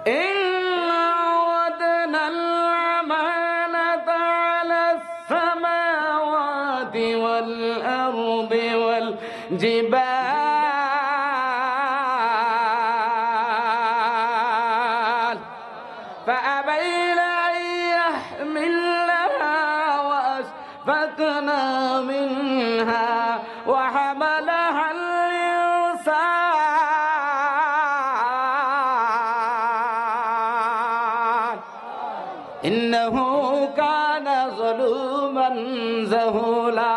إنا عرضنا الأمانة على السماوات والأرض والجبال فأبين أن يحملنها وأشفقن منها وحملها الإنسان إنه كان ظلوما جهولا।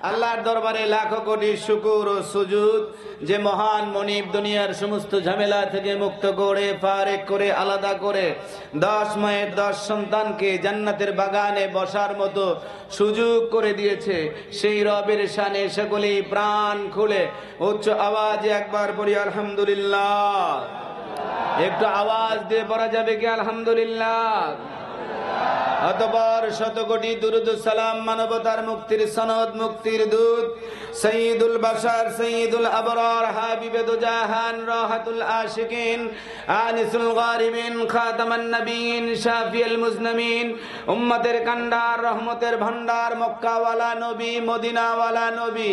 আল্লাহর দরবারে লাখো কোটি শুকর ও সুজুদ যে মহান মনিব দুনিয়ার সমস্ত ঝামেলা থেকে মুক্ত করে ফারেক করে আলাদা করে 10 মায়ের 10 সন্তানকে জান্নাতের বাগানে বসার মতো সুযোগ করে দিয়েছে, সেই রবের শানে সকলেই প্রাণ খুলে উচ্চ আওয়াজে একবার বলি আলহামদুলিল্লাহ। একটু আওয়াজ দিয়ে পড়া যাবে কি আলহামদুলিল্লাহ? অতঃপর শতকোটি দুরুদ সালাম মানবতার মুক্তির সনদ মুক্তির দূত সৈয়দুল বাশার সৈয়দুল আবরার হাবিবে দুজাহান রাহাতুল আশিকিন আনিসুল গারিবিন খাতামান নবীন শাফিউল মুজনিমিন উম্মতের কান্ডার রহমতের ভান্ডার মক্কাওয়ালা নবী মদিনাওয়ালা নবী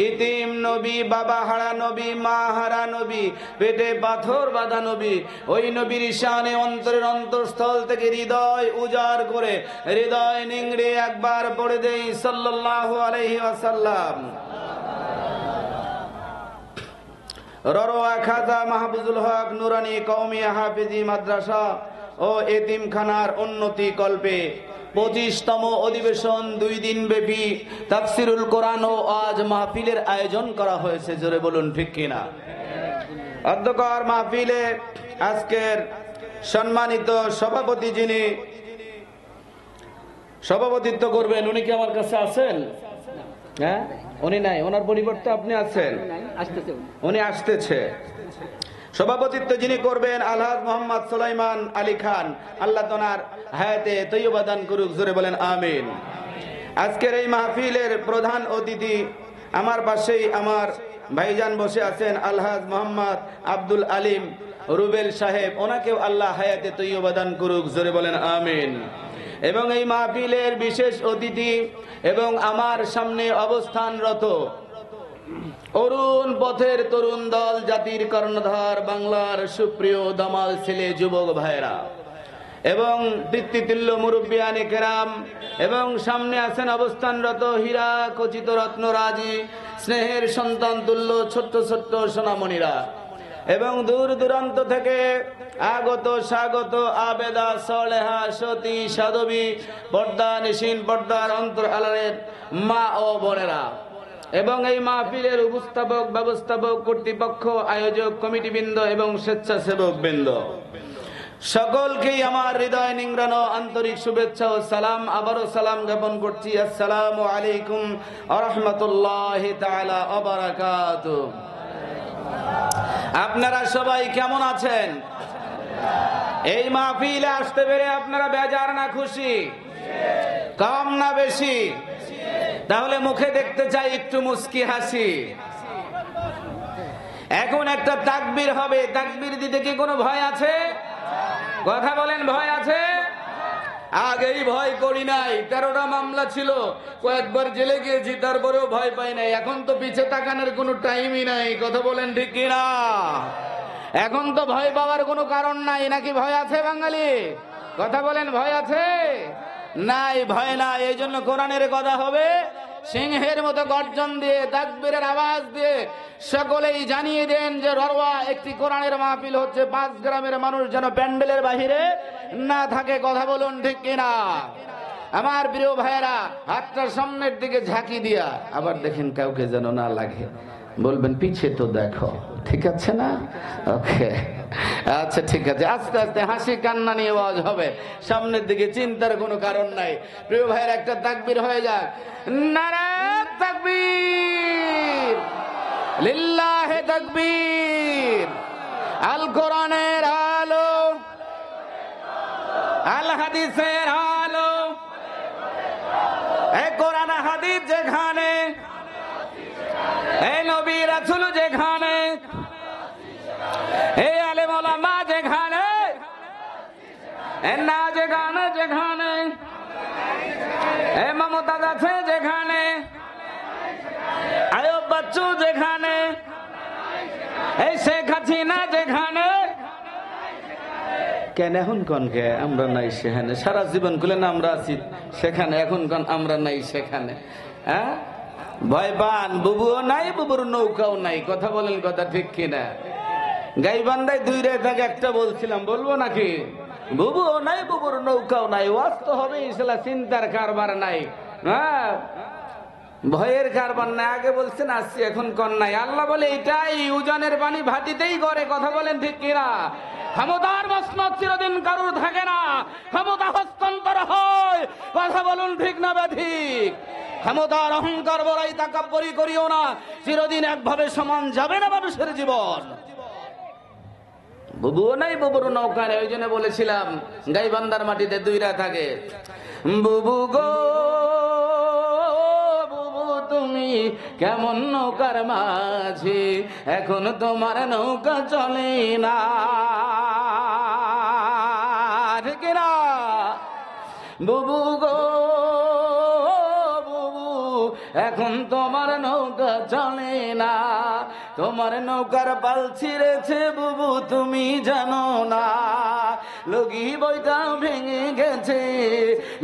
ইতিম নবী বাবা হারা নবী মা হারা নবী পেটে পাথর বাঁধা নবী, ওই নবীর শানে অন্তরের অন্তঃস্থল থেকে হৃদয় উজাড় করে হৃদয় নিংড়ে একবার পড়ে দেই সাল্লাল্লাহু আলাইহি ওয়াসাল্লাম। ররোয়া খাজা মাহফুজুল হক নুরানি কওমি হাফিজি মাদ্রাসা ও এতিমখানার উন্নতি কল্পে 25তম অধিবেশন 2 দিন ব্যাপী তাফসিরুল কোরআন ও আজ মাহফিলের আয়োজন করা হয়েছে। জোরে বলুন ঠিক কিনা? অধ্যক্ষর মাহফিলে আজকের সম্মানিত সভাপতি যিনি সভাপতিত্ব করবেন, উনি কি আমার কাছে আছেন? হ্যাঁ, উনি নাই, ওনার পরিবর্তে আপনি আছেন, উনি আসতেছে। সভাপতিত্ব যিনি করবেন আলহাজ মোহাম্মদ সুলাইমান আলী খান, আল্লাহ তাআলার হায়াতে তৈয়বা দান করুক। জোরে বলেন আমিন। আজকের এই মাহফিলের প্রধান অতিথি আমার পাশেই আমার ভাইজান বসে আছেন আলহাজ মোহাম্মদ আব্দুল আলিম রুবেল সাহেব, ওনাকেও আল্লাহ হায়াতে তৈয়বা দান করুক। জোরে বলেন আমিন। এবং এই মাহফিলের বিশেষ অতিথি এবং আমার সামনে অবস্থানরত অরুণ পথের তরুণ দল, জাতির কর্ণধার, বাংলার সুপ্রিয় দামাল ছেলে যুবক ভাইরা এবং পিতৃতুল্য মুরব্বিয়ানে কেরাম এবং সামনে আছেন অবস্থানরত হীরা খচিত রত্নরাজি স্নেহের সন্তান তুল্য ছোট্ট ছোট্ট সোনামণিরা এবং দূর দূরান্ত থেকে আগত স্বাগত আবেদা সলেহা সতী সাধবী পর্দা নিশিন পর্দার অন্তর আলারের মা ও বোনেরা এবং এই মাহফিলের উপস্থাপক ব্যবস্থাপক কর্তৃপক্ষ আয়োজক কমিটিবৃন্দ এবং স্বেচ্ছাসেবক বৃন্দ সকলকেই আমার হৃদয় নিংড়ানো আন্তরিক শুভেচ্ছা ও সালাম। আবারও সালাম জ্ঞাপন করছি, আসসালামু আলাইকুম ওয়া রাহমাতুল্লাহি তাআলা ওয়া বারাকাতুহু। আপনারা সবাই কেমন আছেন? এই মাহফিলে আসতে পেরে আপনারা বেজার না খুশি? কম না বেশি? তাহলে মুখে দেখতে চাই একটু মুস্কি হাসি। এখন একটা তাকবীর হবে, তাকবীর দিতে কি কোনো ভয় আছে? কথা বলেন, ভয় আছে? আগেই ভয় করি নাই, 13টা মামলা ছিল, কয়েকবার জেলে গিয়েছি, তারপরেও ভয় পাই নাই। এখন তো পিছে তাকানোর কোনো টাইমই নাই। কথা বলেন ঠিক কিনা? এখন তো ভয় পাওয়ার কোনো কারণ নাই, নাকি ভয় আছে বাঙালি? কথা বলেন, ভয় আছে? নাই, ভয় নাই। এই জন্য কোরআনের কথা হবে, সিংহের মতো গর্জন দিয়ে তাকবীরের আওয়াজ দিয়ে সকলেই জানিয়ে দেন যে ররওয়া একটি কোরআনের মাহফিল হচ্ছে। 5 গ্রামের মানুষ যেন প্যান্ডেলের বাহিরে না থাকে। কথা বলুন ঠিক কিনা? আমার প্রিয় ভাইয়েরা, হাতটা সামনের দিকে ঝাঁকি দিয়া আবার দেখেন কাউকে যেন না লাগে, বলবেন পিছে তো দেখো, ঠিক আছে না? ওকে, আচ্ছা ঠিক আছে। আস্তে আস্তে হাসি কান্না নিয়ে আওয়াজ হবে, সামনের দিকে চিন্তার কোনো কারণ নাই। প্রিয় ভাইয়ের একটা তাকবীর হয়ে যাক। নারায়ে তাকবীর, লিল্লাহে তাকবীর। আল কোরআনের আলো, আল হাদিসের আলো, এই কোরআন হাদিস যেখানে, এই নবী রাসূল যেখানে, এই এ না যেখানে যেখানে, এ মমতাজ আছে যেখানে, আয়ুব বাচ্চু যেখানে, এই শেখ হাসিনা যেখানে, কেন এখন কন কে আমরা নাই সেখানে? সারা জীবন খুলেন আমরা আছি সেখানে, এখন কন আমরা নাই সেখানে। হ্যাঁ, ভয় পান, বুবুও নাই, বুবুর নৌকাও নাই। কথা বলেন, কথা ঠিক কিনা? গাইবান্ধায় 2 রাত আগে একটা বলছিলাম, বলবো নাকি? বুবুও নাই, বুবুর নৌকাও নাই। ওয়াজ তো হবে ইনশাআল্লাহ, চিন্তার কারবার নাই। হ্যাঁ, ভয়ের কারবার নাই। আগে বলছেন আসছি, এখন কন নাই। আল্লাহ বলে এটাই উজানের পানি ভাটিতেই করে। কথা বলেন ঠিক কিনা? ক্ষমতার মসনদ চিরদিন কারুর থাকে না, ক্ষমতা হস্তান্তর হয়। কথা বলুন ঠিক না ঠিক? ক্ষমতার অহংকার বড়াই তাকাব্বরি করিও না, চিরদিন একভাবে সমান যাবে না মানুষের জীবন। বুবুও নাই, বুবুর নৌকা নেই। ওই জন্য বলেছিলাম গাইবান্ধার মাটিতে 2 রাত আগে, বুবু গো বুবু তুমি কেমন নৌকার মাঝি, এখন তোমার নৌকা চলে না। ঠিক না? বুবু গো বুবু এখন তোমার নৌকা চলে না, তোমার নৌকার পাল ছিঁড়েছে বুবু তুমি জানো না। লগি বইটাও ভেঙে গেছে,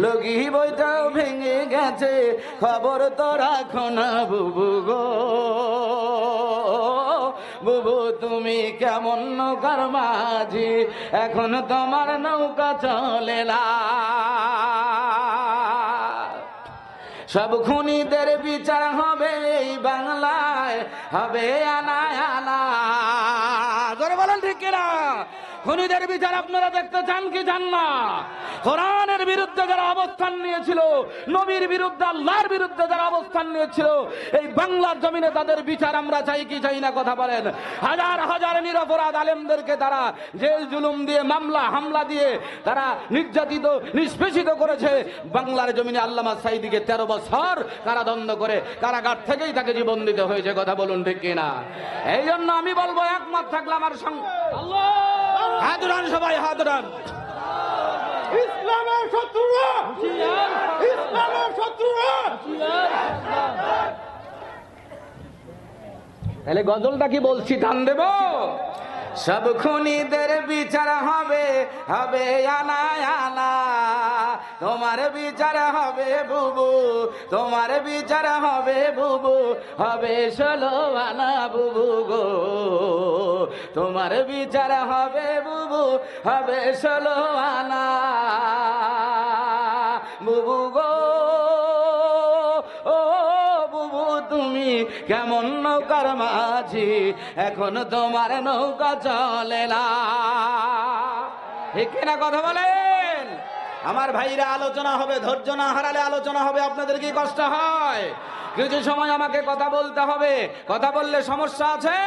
লগি বইটাও ভেঙে গেছে, খবর তো রাখো না বুবু গো। বুবু তুমি কেমন নৌকার মাঝি, এখন তোমার নৌকা চলে না। সব খুনিদের বিচার হবে এই বাংলায়, হবে আনা আনা। জোরে বলেন ঠিক কিনা? খুনিদের বিচার আপনারা দেখতে চান কি চান না? কোরআনের বিরুদ্ধে যারা অবস্থান নিয়েছিল, নবীর বিরুদ্ধে, আল্লাহর বিরুদ্ধে যারা অবস্থান নিয়েছিল, এই বাংলার জমিনে তাদের বিচার আমরা চাই কি চাই না? কথা বলেন। হাজার হাজার নিরপরাধ আলেমদেরকে তারা জেল জুলুম দিয়ে, মামলা হামলা দিয়ে তারা নির্যাতিত, নিষ্পেষিত করেছে। বাংলার জমিনে আল্লামা সাঈদীকে 13 বছর কারাদণ্ড করে কারাগার থেকেই তাকে জীবন দিতে হয়েছে। কথা বলুন ঠিক কিনা? এই জন্য আমি বলবো, একমত থাকলে আমার সঙ্গে আল্লাহ হাত উঠান, সবাই হাত উঠান। ইসলামের শত্রুরা, ইসলামের শত্রুরা। তাহলে গজলটা কি বলছি, ধান দেব? সব খুনিদের বিচার হবে, হবে আনা আনা। তোমার বিচার হবে বুবু, তোমার বিচার হবে বুবু, হবে 16 আনা বুবু গো। তোমার বিচার হবে বুবু, হবে 16 আনা বুবু গো। ও বুবু তুমি কেমন নৌকার মাঝি, এখন তোমার নৌকা চলে না। ঠিক না? কথা বলেন। আমার ভাইরা, আলোচনা হবে, ধৈর্য না হারালে আলোচনা হবে। আপনাদের কি কষ্ট হয়? কিছু সময় আমাকে কথা বলতে হবে। কথা বললে সমস্যা আছে?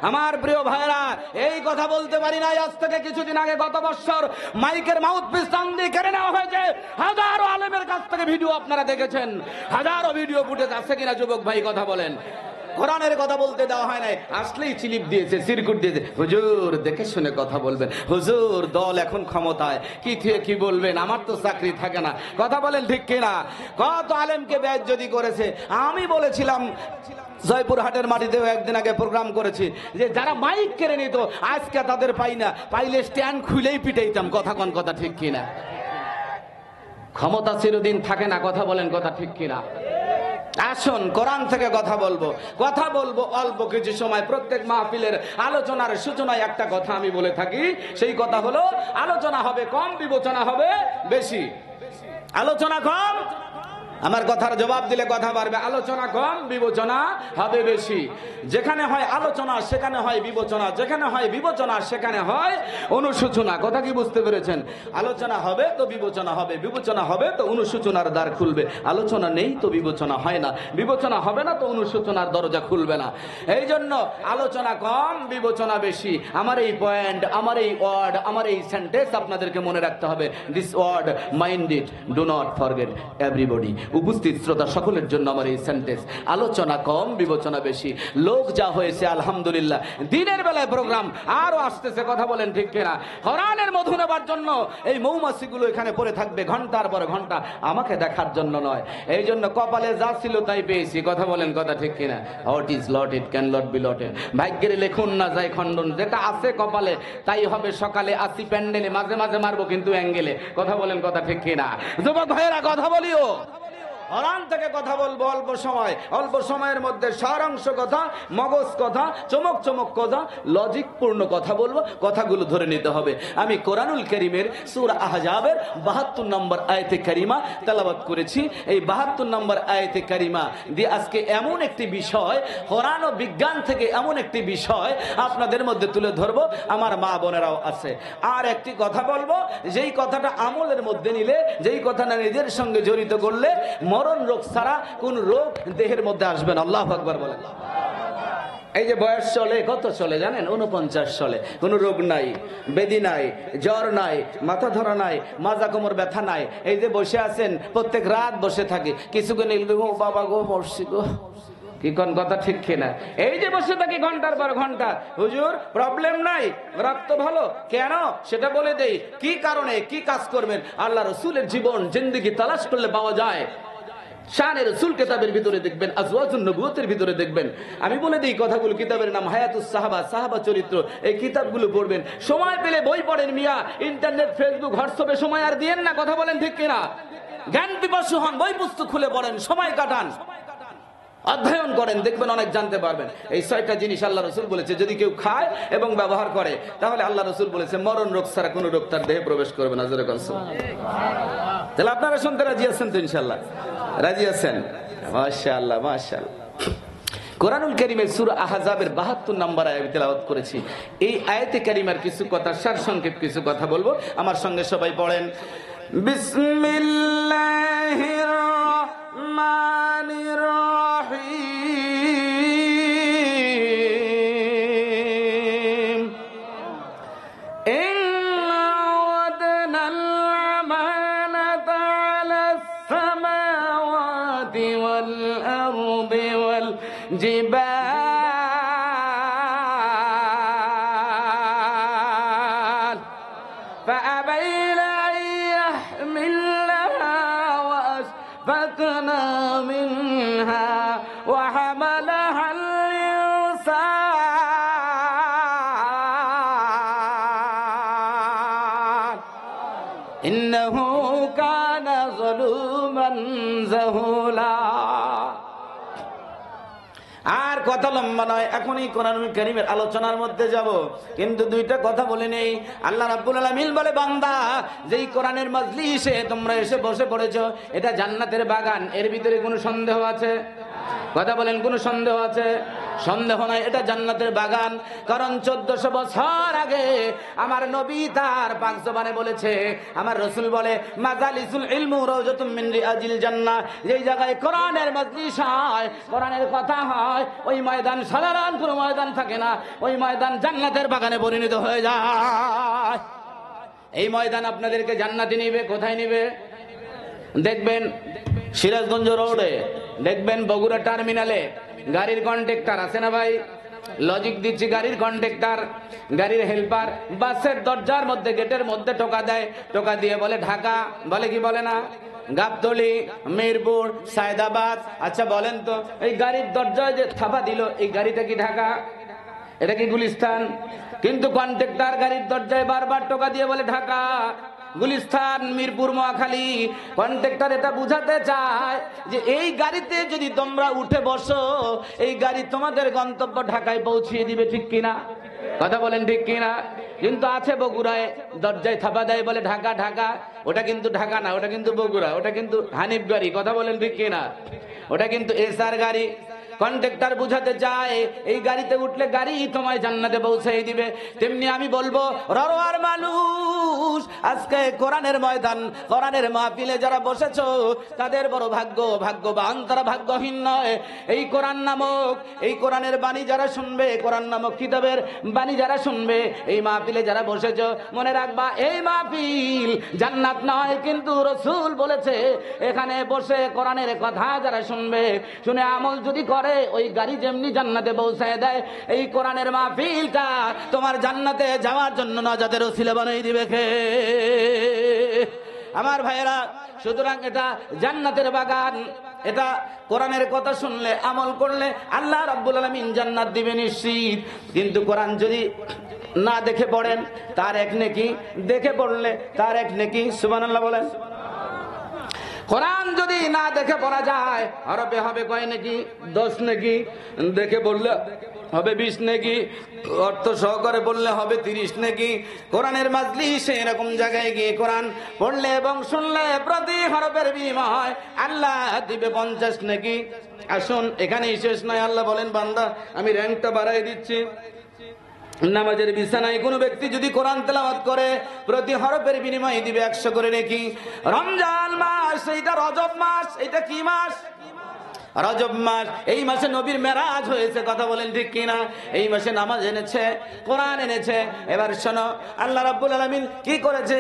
আমার প্রিয় ভাইরা, এই কথা বলতে পারি না আজ থেকে কিছুদিন আগে। গত বছর মাইকের মাউথপিস চান্দি কেড়ে নেওয়া হয়েছে। হাজারো আলেমের কাছ থেকে ভিডিও আপনারা দেখেছেন। হাজারো ভিডিও ফুটেজ আছে কিনা যুবক ভাই? কথা বলেন। কোরআনের কথা বলতে দেওয়া হয় নাই, আসলেই চিলিপ দিয়েছে, সিরকুট দিয়েছে। হুজুর দেখে শুনে কথা বলবেন, হুজুর দল এখন ক্ষমতায়, কি থেকে কি বলবেন, আমার তো চাকরি থাকে না। কথা বলেন ঠিক কিনা? কত আলেমকে বেইজ্জতি করেছে। আমি বলেছিলাম জয়পুরহাটের মাটিতেও একদিন আগে প্রোগ্রাম করেছি, যে যারা মাইক কেড়ে নিত আজকে তাদের পাই না, পাইলে স্ট্যান্ড খুলেই পিটাইতাম। কথা কোন কথা ঠিক কিনা? ক্ষমতা চিরদিন থাকে না। কথা বলেন, কথা ঠিক কিনা? আসুন কোরআন থেকে কথা বলবো। কথা বলবো অল্প কিছু সময়। প্রত্যেক মাহফিলের আলোচনার সূচনায় একটা কথা আমি বলে থাকি, সেই কথা হলো আলোচনা হবে কম, বিবেচনা হবে বেশি। আলোচনা কম, আমার কথার জবাব দিলে কথা বাড়বে। আলোচনা কম, বিবেচনা হবে বেশি। যেখানে হয় আলোচনা সেখানে হয় বিবেচনা, যেখানে হয় বিবেচনা সেখানে হয় অনুশোচনা। কথা কি বুঝতে পেরেছেন? আলোচনা হবে তো বিবেচনা হবে, বিবেচনা হবে তো অনুশোচনার দ্বার খুলবে। আলোচনা নেই তো বিবেচনা হয় না, বিবেচনা হবে না তো অনুশোচনার দরজা খুলবে না। এই জন্য আলোচনা কম, বিবেচনা বেশি। আমার এই পয়েন্ট, আমার এই ওয়ার্ড, আমার এই সেন্টেন্স আপনাদেরকে মনে রাখতে হবে। This word, mind it, do not forget everybody. উপস্থিত শ্রোতা সকলের জন্য আমার এই সেন্টেন্স, আলোচনা কম বিবেচনা বেশি, লোক যা হয়েছে আলহামদুলিল্লাহ। দিনের বেলায় প্রোগ্রাম আরো আসতেছে, কথা বলেন ঠিক কিনা? কোরআনের মধু নেবার জন্য এই মৌমাছিগুলো এখানে পড়ে থাকবে ঘন্টার পর ঘন্টা, আমাকে দেখার জন্য নয়। এই জন্য কপালে যা ছিল তাই পেয়েছি, কথা বলেন কথা ঠিক কিনা? What is lot it can lot be lotted. ভাগ্যের লেখুন না যায় খণ্ডন, যেটা আছে কপালে তাই হবে। সকালে আসি প্যান্ডেলে, মাঝে মাঝে মারবো কিন্তু অ্যাঙ্গেলে, কথা বলেন কথা ঠিক কিনা? যুবক ভাইয়েরা কথা বলিও, কোরআন থেকে কথা বলবো অল্প সময়, অল্প সময়ের মধ্যে সারাংশ কথা, মগজ কথা, চমক চমক কথা, লজিক পূর্ণ কথা বলবো, কথাগুলো ধরে নিতে হবে। আমি কোরআনুল কারীমের সূরা আহজাবের 72 নম্বর আয়াতে কারিমা তেলাওয়াত করেছি। এই 72 নম্বর আয়াতে কারিমা দিয়ে আজকে এমন একটি বিষয়, কোরআন ও বিজ্ঞান থেকে এমন একটি বিষয় আপনাদের মধ্যে তুলে ধরবো, আমার মা বোনেরাও আছে। আর একটি কথা বলবো, যেই কথাটা আমলের মধ্যে নিলে, যেই কথাটা নিজের সঙ্গে জড়িত করলে মরণ রোগ ছাড়া কোন রোগ দেহের মধ্যে আসবে না। আল্লাহু আকবার বলেন। এই যে বয়স চলে, কত চলে জানেন? 49 চলে, কোনো রোগ নাই, বেদি নাই, জ্বর নাই, মাথা ধরা নাই, মাজা কোমর ব্যথা নাই। এই যে বসে আছেন, প্রত্যেক রাত বসে থাকে, কিছুক্ষণ গো বাবা গো মরছি গো, কি কোন কথা ঠিক কিনা? এই যে বসে থাকি ঘন্টার পর ঘন্টা, হুজুর প্রবলেম নাই, রক্ত ভালো কেন সেটা বলে দেই, কি কারণে কি কাজ করবেন। আল্লাহ রাসূলের জীবন জিন্দেগি তালাশ করলে পাওয়া যায়। শানে রাসূল কিতাবের ভিতরে দেখবেন, আজওয়াজুন নবুয়তের ভিতরে দেখবেন। আমি বলে দিই কথাগুলো, কিতাবের নাম হায়াতুস সাহাবা, সাহাবা চরিত্র। এই কিতাবগুলো পড়বেন, সময় পেলে বই পড়েন মিয়া। ইন্টারনেট, ফেসবুক, হোয়াটসঅ্যাপে সময় আর দিয়েন না, কথা বলেন ঠিক কিনা? জ্ঞান পিপাসু হন, বই পুস্তক খুলে পড়েন, সময় কাটান, অধ্যয়ন করেন, দেখবেন অনেক জানতে পারবেন। এই 6টা জিনিস আল্লাহ রাসূল বলেছে, যদি কেউ খায় এবং ব্যবহার করে তাহলে আল্লাহ রাসূল বলেছে মরণ রোগ ছাড়া কোনো রোগ তার দেহে প্রবেশ করবে না। জোরে বলুন। তাহলে আপনারা শুনতে রাজি আছেন তো? ইনশাআল্লাহ রাজি আছেন? মাশাআল্লাহ মাশাআল্লাহ। কোরআনুল কারীমের সূরা আহজাবের 72 নম্বর আয়াত তেলাওয়াত করেছি। এই আয়াতে কারিমার কিছু কথা, সারসংক্ষেপ কিছু কথা বলবো, আমার সঙ্গে সবাই পড়েন। বিসমিল্লাহির রহমানির রহিম। ইন্না ওয়াদনাল আমানাতা আলাস সামাওয়াতি ওয়াল আরদি ওয়াল জিবাল ফাআবাইনা আন ইয়াহমিলনাহা ওয়া আশফাকনা মিনহা ওয়া হামালাহাল ইনসান ইন্নাহু কানা যালুমান জাহুলা। আর কথা লম্বা নয়, এখনই কোরআনুল কারীমের আলোচনার মধ্যে যাব, কিন্তু দুইটা কথা বলে নেই। আল্লাহ রাব্বুল আলামিন বলে, বান্দা যেই কোরআনের মাজলিসে তোমরা এসে বসে পড়েছো, এটা জান্নাতের বাগান, এর ভিতরে কোনো সন্দেহ আছে? কথা বলেন, কোনো সন্দেহ আছে? সন্দেহ নাই, এটা জান্নাতের বাগান। কারণ 1400 বছর আগে আমার নবী তার পাক জবানে বলেছে, আমার রাসূল বলে, মাজালিসুল ইলমু রাওজাতুম মিন রিয়াজিল জান্নাহ। যেই জায়গায় কোরআনের মাজলিস হয়, কোরআনের কথা হয়, ওই ময়দান সাধারণ কোনো ময়দান থাকে না, ওই ময়দান জান্নাতের বাগানে পরিণত হয়ে যায়। এই ময়দান আপনাদেরকে জান্নাতে নিবে। কোথায় নিবে? দেখবেন সিরাজগঞ্জ রোডে, দেখবেন বগুড়া টার্মিনালে গাড়ির কন্ট্রাক্টর আছে না ভাই? লজিক দিচ্ছি, গাড়ির কন্ট্রাক্টর, গাড়ির হেল্পার বাসের দরজার মধ্যে, গেটের মধ্যে টোকা দেয়, টোকা দিয়ে বলে ঢাকা, বলে কি বলে না? গাবতলী, মিরপুর, সায়দাবাদ। আচ্ছা বলেন তো, এই গাড়ির দরজায় যে থাপা দিল, এই গাড়িটা কি ঢাকা? এটা কি গুলিস্তান? কিন্তু কন্ট্রাক্টর গাড়ির দরজায় বারবার টোকা দিয়ে বলে ঢাকা, গুলিস্তান, মিরপুর, মহাখালী। কন্ট্রাক্টর এটা বুঝাতে চায় যে এই গাড়িতে যদি তোমরা উঠে বসো, এই গাড়ি তোমাদের গন্তব্য ঢাকায় পৌঁছিয়ে দিবে, ঠিক কিনা? কথা বলেন ঠিক কিনা? কিন্তু আছে বগুড়ায়, দরজায় থাপা দেয়, বলে ঢাকা ঢাকা। ওটা কিন্তু ঢাকা না, ওটা কিন্তু বগুড়া, ওটা কিন্তু হানিফ গাড়ি। কথা বলেন ঠিক কিনা? ওটা কিন্তু এসআর গাড়ি। কন্ডাক্টর বুঝাতে চায় এই গাড়িতে উঠলে গাড়ি তোমায় জান্নাতে পৌঁছে দিবে, তেমনি আমি বলবো ররোয়ার মানুষ, আজকে কোরআনের ময়দান, কোরআনের মাহফিলে যারা বসেছো তাদের বড় ভাগ্য, ভাগ্যবান তারা ভাগ্যহীন নয়। এই কোরআন নামক, এই কোরআনের বাণী যারা শুনবে, কোরআন নামক কিতাবের বাণী যারা শুনবে, এই মাহফিলে যারা বসেছো, মনে রাখবা এই মাহফিল জান্নাত নয়, কিন্তু রাসূল বলেছে এখানে বসে কোরআনের কথা যারা শুনবে, শুনে আমল যদি করে ওই গাড়ি যেমনি জান্নাতে পৌঁছায় দেয়, এই কোরআনের মাহফিলটা তোমার জান্নাতে যাওয়ার জন্য নাজাতের ওসিলা বানিয়ে দিবে কে? আমার ভাইয়েরা, সুতরাং এটা জান্নাতের বাগান। এটা কোরআনের কথা শুনলে আমল করলে আল্লাহ রাব্বুল আলামিন জান্নাত দিবে নিশ্চিত। কিন্তু কোরআন যদি না দেখে পড়েন তার এক নেকি, দেখে পড়লে তার এক নেকি। সুবহানাল্লাহ বলেন। কোরআন যদি না দেখে পড়া যায় হরফে হবে কয় নেকি? 10 নেকি। দেখে পড়লে হবে 20 নেকি, অর্থ সহকারে বললে হবে 30 নেকি। কোরআনের মাজলিসে এরকম জায়গায় গিয়ে কোরআন পড়লে এবং শুনলে প্রতি হরফের বিনিময় আল্লাহ দিবে 50 নেকি। আসুন, এখানেই শেষ নয়। আল্লাহ বলেন, বান্দা আমি র্যাঙ্কটা বাড়াই দিচ্ছি। নামাজের বিছানায় কোনো ব্যক্তি যদি কোরআন তেলাওয়াত করে প্রতি হরফের বিনিময়ে দিবে 100 করে নেকি। রমজান মাস, এইটা রজব মাস, এটা কি মাস? রজব মাস। এই মাসে নবীর মেরাজ হয়েছে, কথা বলেন ঠিক কিনা? এই মাসে নামাজ এনেছে, কোরআন এনেছে। এবার শোনো আল্লাহ রাব্বুল আলামিন কি করেছে।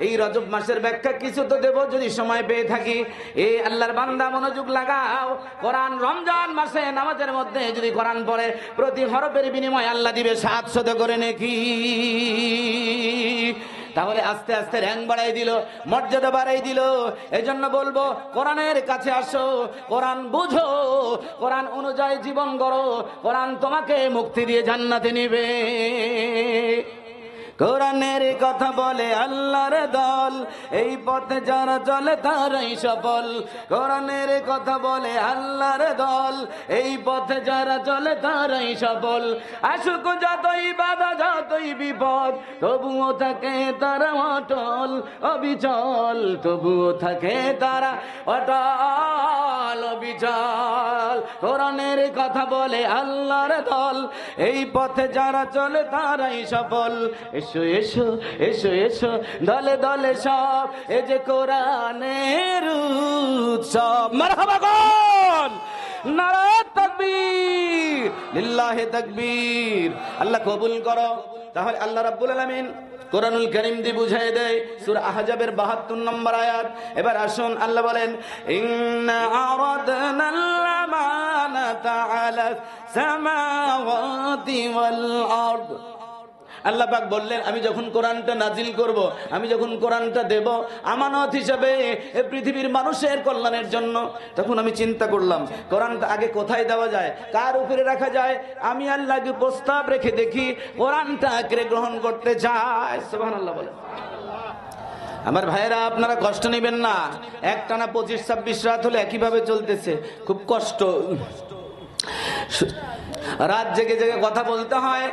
এই রজব মাসের ব্যাখ্যা কিছু তো দেব যদি সময় পেয়ে থাকি। এই আল্লাহর বান্দা মনোযোগ লাগাও। কোরআন রমজান মাসে নামাজের মধ্যে যদি কোরআন পড়ে প্রতি হরফের বিনিময়ে আল্লাহ দিবে 700 করে নেকি। তাহলে আস্তে আস্তে র্যাঙ্ক বাড়াই দিল, মর্যাদা বাড়াই দিল। এই জন্য বলবো কোরআনের কাছে আসো, কোরআন বুঝো, কোরআন অনুযায়ী জীবন গড়ো, কোরআন তোমাকে মুক্তি দিয়ে জান্নাতে নিবে। কোরআনের কথা বলে আল্লাহর দল, এই পথে যারা চলে তারাই সফল। কোরআনের কথা বলে আল্লাহর দল, এই পথে যারা চলে তারাই সফল। আসুক যতই বাধা যতই বিপদ, তবুও থাকে তারা অটল অবিচল, তবুও থাকে তারা অটল অবিচল। কোরআনের কথা বলে আল্লাহর দল, এই পথে যারা চলে তারাই সফল। এসো এসো এসো এসো দলে দলে সব, এ যে কোরআনের উৎসব। মারহাবা কোন নারে তাকবীর, লিল্লাহি তাকবীর। আল্লাহ কবুল করো। তাহলে আল্লাহ রাব্বুল আলামিন কোরআনুল কারীম দিয়ে বুঝিয়ে দেয় সূরা আহজাবের 72 নম্বর আয়াত। এবার আসুন আল্লাহ বলেন, ইন্না আরাদনাল আমানাতা আলাস সামাওয়াতি ওয়াল আরদ। আল্লাহ পাক বললেন, আমি যখন কোরআনটা নাজিল করব, আমি যখন কোরআনটা দেব আমানত হিসাবে এই পৃথিবীর মানুষের কল্যাণের জন্য, তখন আমি চিন্তা করলাম কোরআনটা আগে কোথায় দেওয়া যায়, কার উপরে রাখা যায়। আমি আল্লাহকে প্রস্তাব রেখে দেখি কোরআনটা আঁকড়ে গ্রহণ করতে চাই। সুবহানাল্লাহ বলেন। আমার ভাইয়েরা, আপনারা কষ্ট নেবেন না। একটানা 25-26 রাত হলে একইভাবে চলতেছে, খুব কষ্ট। রাত জেগে জেগে কথা বলতে হয়।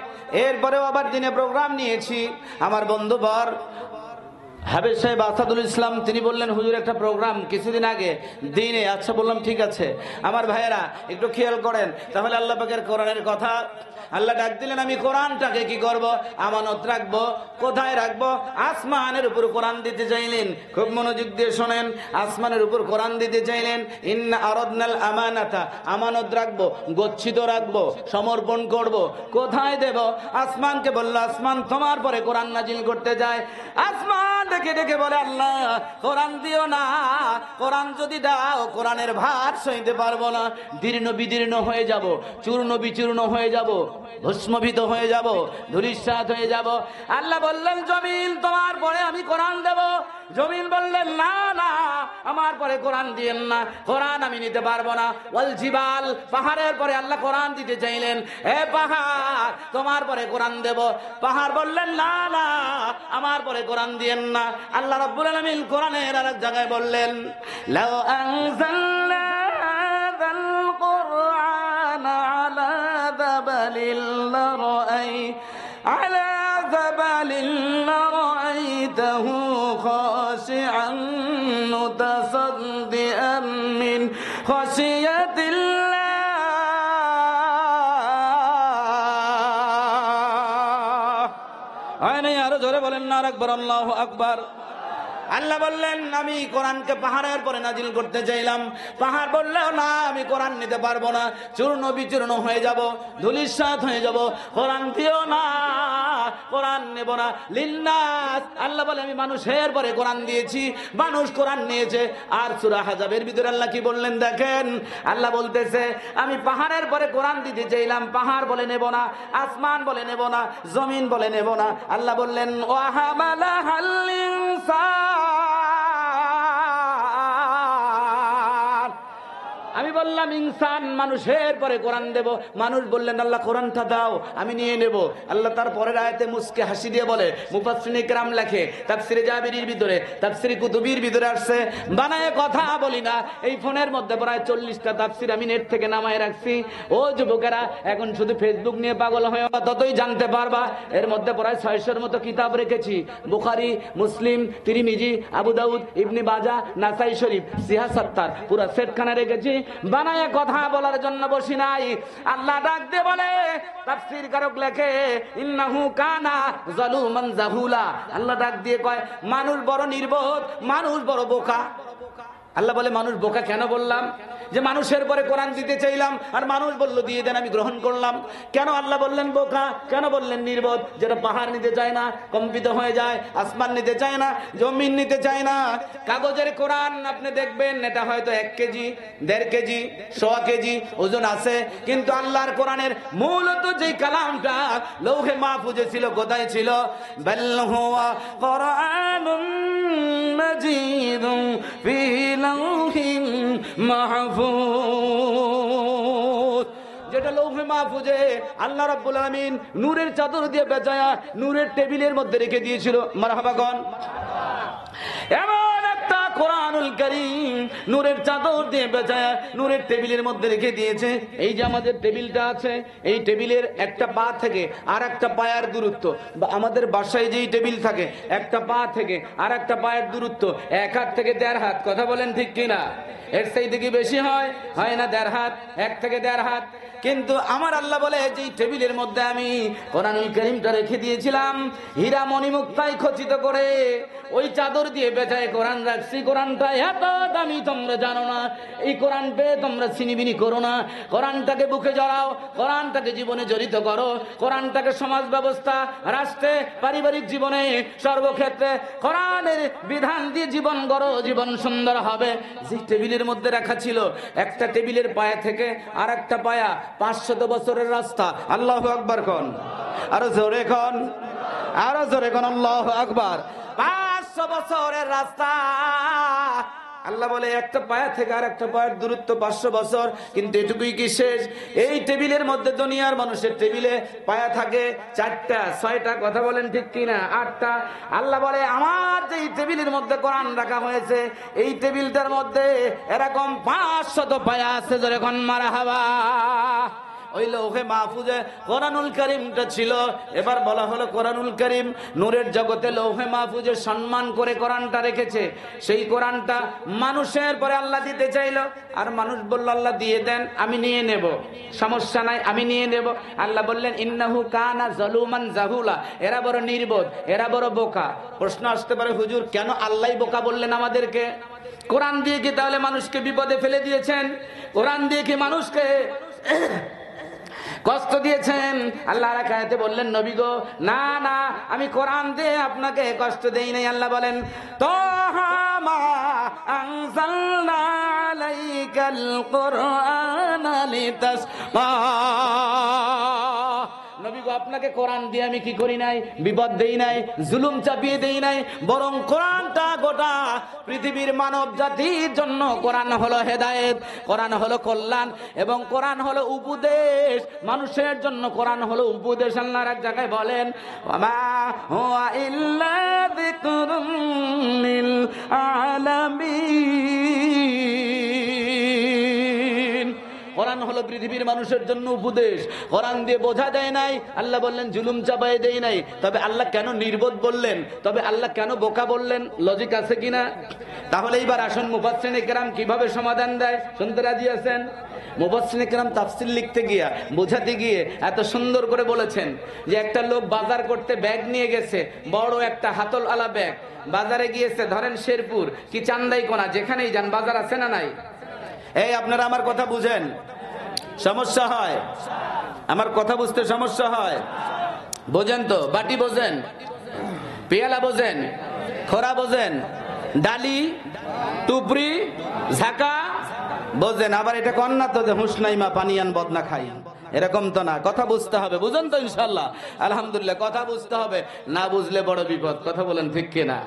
এরপরেও আবার দিনে প্রোগ্রাম নিয়েছি। আমার বন্ধুবর হাবিব সাহেব আসাদুল ইসলাম তিনি বললেন, হুজুর একটা প্রোগ্রাম কিছুদিন আগে দিনে। আচ্ছা, বললাম ঠিক আছে। আমার ভাইয়েরা একটু খেয়াল করেন। তাহলে আল্লাহ পাকের কোরআনের কথা আল্লাহ ডাক দিলেন, আমি কোরআনটাকে কি করব? আমানত রাখবো। কোথায় রাখবো? আসমানের উপর কোরআন দিতে চাইলেন। খুব মনোযোগ দিয়ে শোনেন। আসমানের উপর কোরআন দিতে চাইলেন। ইন্না আরাদনাল আমানাতা, আমানত রাখবো, গচ্ছিত রাখবো, সমর্পণ করব। কোথায় দেব? আসমানকে বললো, আসমান তোমার পরে কোরআন নাজিল করতে যায়। আসমান ডেকে ডেকে বলে, আল্লাহ কোরআন দিও না, কোরআন যদি দাও কোরআনের ভার সইতে পারবো না, দীর্ণ বিদীর্ণ হয়ে যাব, চূর্ণ বিচূর্ণ হয়ে যাব, ভস্মভীত হয়ে যাব, ধূলিসাৎ হয়ে যাব। আল্লাহ বললেন, জমিন তোমার পরে আমি কোরআন দেব। জমিন বললেন, না না, আমার পরে কোরআন দিয়েন না, কোরআন আমি নিতে পারবো না। ওয়াল জিবাল, পাহাড়ের পরে আল্লাহ কোরআন দিতে চাইলেন, এ পাহাড় তোমার পরে কোরআন দেব। পাহাড় বললেন, না না, আমার পরে কোরআন দিয়েন না। আল্লাহ রাব্বুল আলামিন কোরআনের আরেক জায়গায় বললেন, লাউ আনজালনা হাযাল কুরআন আলা যাবালিল লারাআইতাহু খাশিআন মুতাসাদ্দিআন মিন খাশিয়াতিল্লাহ হয় নাই? আরো জোরে বলেন না আকবার, আল্লাহু আকবার। আল্লাহ বললেন আমি কোরআনকে পাহাড়ের পরে নাজিল করতে চাইলাম, পাহাড় বললেও না আমি কোরআন নিতে পারবো না, চূর্ণ বিচূর্ণ হয়ে যাব, ধূলিসাৎ হয়ে যাব, কোরআন দিও না, কোরআন নেব না। লিন্নাস, আল্লাহ বলে আমি মানুষের পরে কোরআন দিয়েছি, মানুষ কোরআন নিয়েছে। আর সূরা হাজাবের ভিতরে আল্লাহ কি বললেন দেখেন, আল্লাহ বলতেছে আমি পাহাড়ের পরে কোরআন দিতে চাইলাম, পাহাড় বলে নেব না, আসমান বলে নেব না, জমিন বলে নেব না। আল্লাহ বললেন ওয়াহামালাহাল ইনসান, আমি বললাম ইনসান মানুষের পরে কোরআন দেব, মানুষ বললেন আল্লাহ কোরআনটা দাও আমি নিয়ে নেব। আল্লাহ তার পরের আয়াতে মুস্কে হাসি দিয়ে বলে, মুফাসসিরিনে কেরাম লেখে তাফসিরে জাবিরির ভিতরে, তাফসিরে কুতুবির ভিতরে আসছে, বানায়ে কথা বলি না, এই ফোনের মধ্যে প্রায় 40টা তাফসির আমি নেট থেকে নামায় রাখছি। ও যুবকেরা এখন শুধু ফেসবুক নিয়ে পাগল হয়ে ততই জানতে পারবা, এর মধ্যে প্রায় 600-র মতো কিতাব রেখেছি, বুখারী, মুসলিম, তিরমিজি, আবু দাউদ, ইবনে বাজা, নাসাই শরীফ, সিহা সাত্তার, পুরো সেটখানা রেখেছি, বানায়ে কথা বলার জন্য বসি নাই। আল্লাহ ডাক দিয়ে বলে, তাফসীর কারক লেখে ইন্নাহু কানা যালুমান জাহুলা, আল্লাহ ডাক দিয়ে কয় মানুষ বড় নির্বোধ, মানুষ বড় বোকা। আল্লাহ বলে মানুষ বোকা কেন বললাম? যে মানুষের পরে কোরআন দিতে চাইলাম আর মানুষ বলল দিয়ে দেন, আমি গ্রহণ করলাম। কেন আল্লাহ বললেন বোকা, কেন বললেন নির্বোধ? যেটা পাহাড় নিতে চায় না, কম্পিত হয়ে যায়, আসমান নিতে চায় না, জমিন নিতে চায় না। কাগজের কোরআন আপনি দেখবেন এটা হয়তো 1 কেজি, 1.5 কেজি, 100 কেজি ওজন আছে, কিন্তু আল্লাহর কোরআনের মূলত যেই কালামটা লৌহে মাহফুজে ছিল, কোথায় ছিল? বাল হুয়া কুরআনুম মাজিদুম ফি লাউহিন মাহফুজ, যেটা লৌহে মাহফুজে আল্লাহ রাব্বুল আলামিন নূরের চাদর দিয়ে বেজায়া নূরের টেবিলের মধ্যে রেখে দিয়েছিল। মারহাবা গণ। এমন একটা কোরআনুল কারীম নূরের চাদর দিয়ে বেজায়া নূরের টেবিলের মধ্যে রেখে দিয়েছে। এই যে আমাদের টেবিলটা আছে, এই টেবিলের একটা পা থেকে আর একটা পায়ের দূরত্ব, বা আমাদের বাসায় যেই টেবিল থাকে একটা পা থেকে আর একটা পায়ের দূরত্ব 1 হাত থেকে 1.5 হাত। কথা বলেন ঠিক কিনা? এর চাইতে কি বেশি হয়? হয় না? 1.5 হাত, 1 থেকে 1.5 হাত। কিন্তু আমার আল্লাহ বলে যে টেবিলের মধ্যে আমি কোরআনুল কারীমটা রেখে দিয়েছিলাম হীরা মণিমুক্তায় খচিত করে, ওই চাদর দিয়ে বেজায় কোরআন রাখছি। কোরআনটা এত দামি তোমরা জানো না, এই কোরআন পেয়ে তোমরা ছিনিবিনি করো না, কোরআনটাকে বুকে জড়াও, কোরআনটাকে জীবনে জড়িত করো, কোরআনটাকে সমাজ ব্যবস্থা, রাষ্ট্রে, পারিবারিক জীবনে, সর্বক্ষেত্রে কোরআনের বিধান দিয়ে জীবন গড়ো, জীবন সুন্দর হবে। যে টেবিলের মধ্যে রাখা ছিল, একটা টেবিলের পায়া থেকে আর একটা পায়া 500 বছরের রাস্তা। আল্লাহু আকবার কোন, আরো জোরে কোন, আরো জোরে কোন, আল্লাহু আকবার। 500 বছরের রাস্তা। আল্লাহ বলে একটা পায়া থেকে আর একটা পায়ের দূরত্ব 500 বছর, কিন্তু এটুকুই কি শেষ? এই টেবিলের মধ্যে দুনিয়ার মানুষের টেবিলে পায়া থাকে 4টা, 6টা, কথা বলেন ঠিক কিনা, 8টা। আল্লাহ বলে আমার যে টেবিলের মধ্যে কোরআন রাখা হয়েছে, এই টেবিলটার মধ্যে এরকম 500 পায়া আছে। যখন মারহাবা। ওই লৌহে মাহফুজে কোরআনুল কারীমটা ছিল। এবার বলা হলো কোরআনুল কারীম নূরের জগতে লৌহে মাহফুজে সম্মান করে কোরআনটা রেখেছে। সেই কোরআনটা মানুষের পরে আল্লাহ দিতে চাইলো, আর মানুষ বলল আল্লাহ দিয়ে দেন, আমি নিয়ে নেব, সমস্যা নাই, আমি নিয়ে নেব। আল্লাহ বললেন ইন্নাহু কানা যালুমান জাহুলা, এরা বড় নির্বোধ, এরা বড় বোকা। প্রশ্ন আসতে পারে হুজুর কেন আল্লাহই বোকা বললেন আমাদেরকে? কোরআন দিয়ে কি তাহলে মানুষকে বিপদে ফেলে দিয়েছেন? কোরআন দিয়ে কি মানুষকে কষ্ট দিয়েছেন? আল্লাহ রাখাতে বললেন নবী গো, না না, আমি কোরআন দিয়ে আপনাকে কষ্ট দেই নাই। আল্লাহ বলেন তাহা মা আনজালনা আলাইকাল কুরআনা লিতাশকা। নবী গো, আপনাকে কোরআন দিয়ে আমি কি করি নাই? বিপদ দেই নাই, জুলুম চাপিয়ে দেই নাই, বরং কোরআনটা গোটা পৃথিবীর মানব জাতির জন্য কোরআন হলো হেদায়েত, কোরআন হলো কল্যাণ, এবং কোরআন হলো উপদেশ। মানুষের জন্য কোরআন হলো উপদেশ। আল্লাহ এক জায়গায় বলেন ওয়ামা হুয়া ইল্লা যিকরুন লিল আলামিন। কোরআন হলো হলো পৃথিবীর মানুষের জন্য উপদেশ। কোরআন দিয়ে বোঝা দেয় নাই, আল্লাহ বললেন জুলুম চাপায় দেয় নাই। তবে আল্লাহ কেন নির্বোধ বললেন, তবে আল্লাহ কেন বোকা বললেন, লজিক আছে কিনা? তাহলে এইবার আসুন মুফাসসিরিনে কেরাম কিভাবে সমাধান দেয়, শুনতে রাজি আছেন? মুফাসসিরিনে কেরাম তাফসীর লিখতে গিয়া, বোঝাতে গিয়ে এত সুন্দর করে বলেছেন যে একটা লোক বাজার করতে ব্যাগ নিয়ে গেছে, বড় একটা হাতল আলা ব্যাগ। বাজারে গিয়েছে, ধরেন শেরপুর কি চান্দাইকোনা, যেখানেই যান বাজার আছে না নাই? এই আপনারা আমার কথা বুঝেন, সমস্যা হয়, আমার কথা বুঝতে সমস্যা হয়, বোঝেন তো? বাটি বোঝেন, পেয়ালা বোঝেন, খোরা বোঝেন, ডালি, টুপরি, ঝাঁকা বোঝেন। আবার এটা কন্যা তো যে হুসনাইমা পানিয়ান বদনা খাই, এরকম তো না। কথা বুঝতে হবে, বুঝুন তো ইনশাল্লাহ? আলহামদুলিল্লাহ, কথা বুঝতে হবে, না বুঝলে বড় বিপদ। কথা বলেন ঠিক কিনা?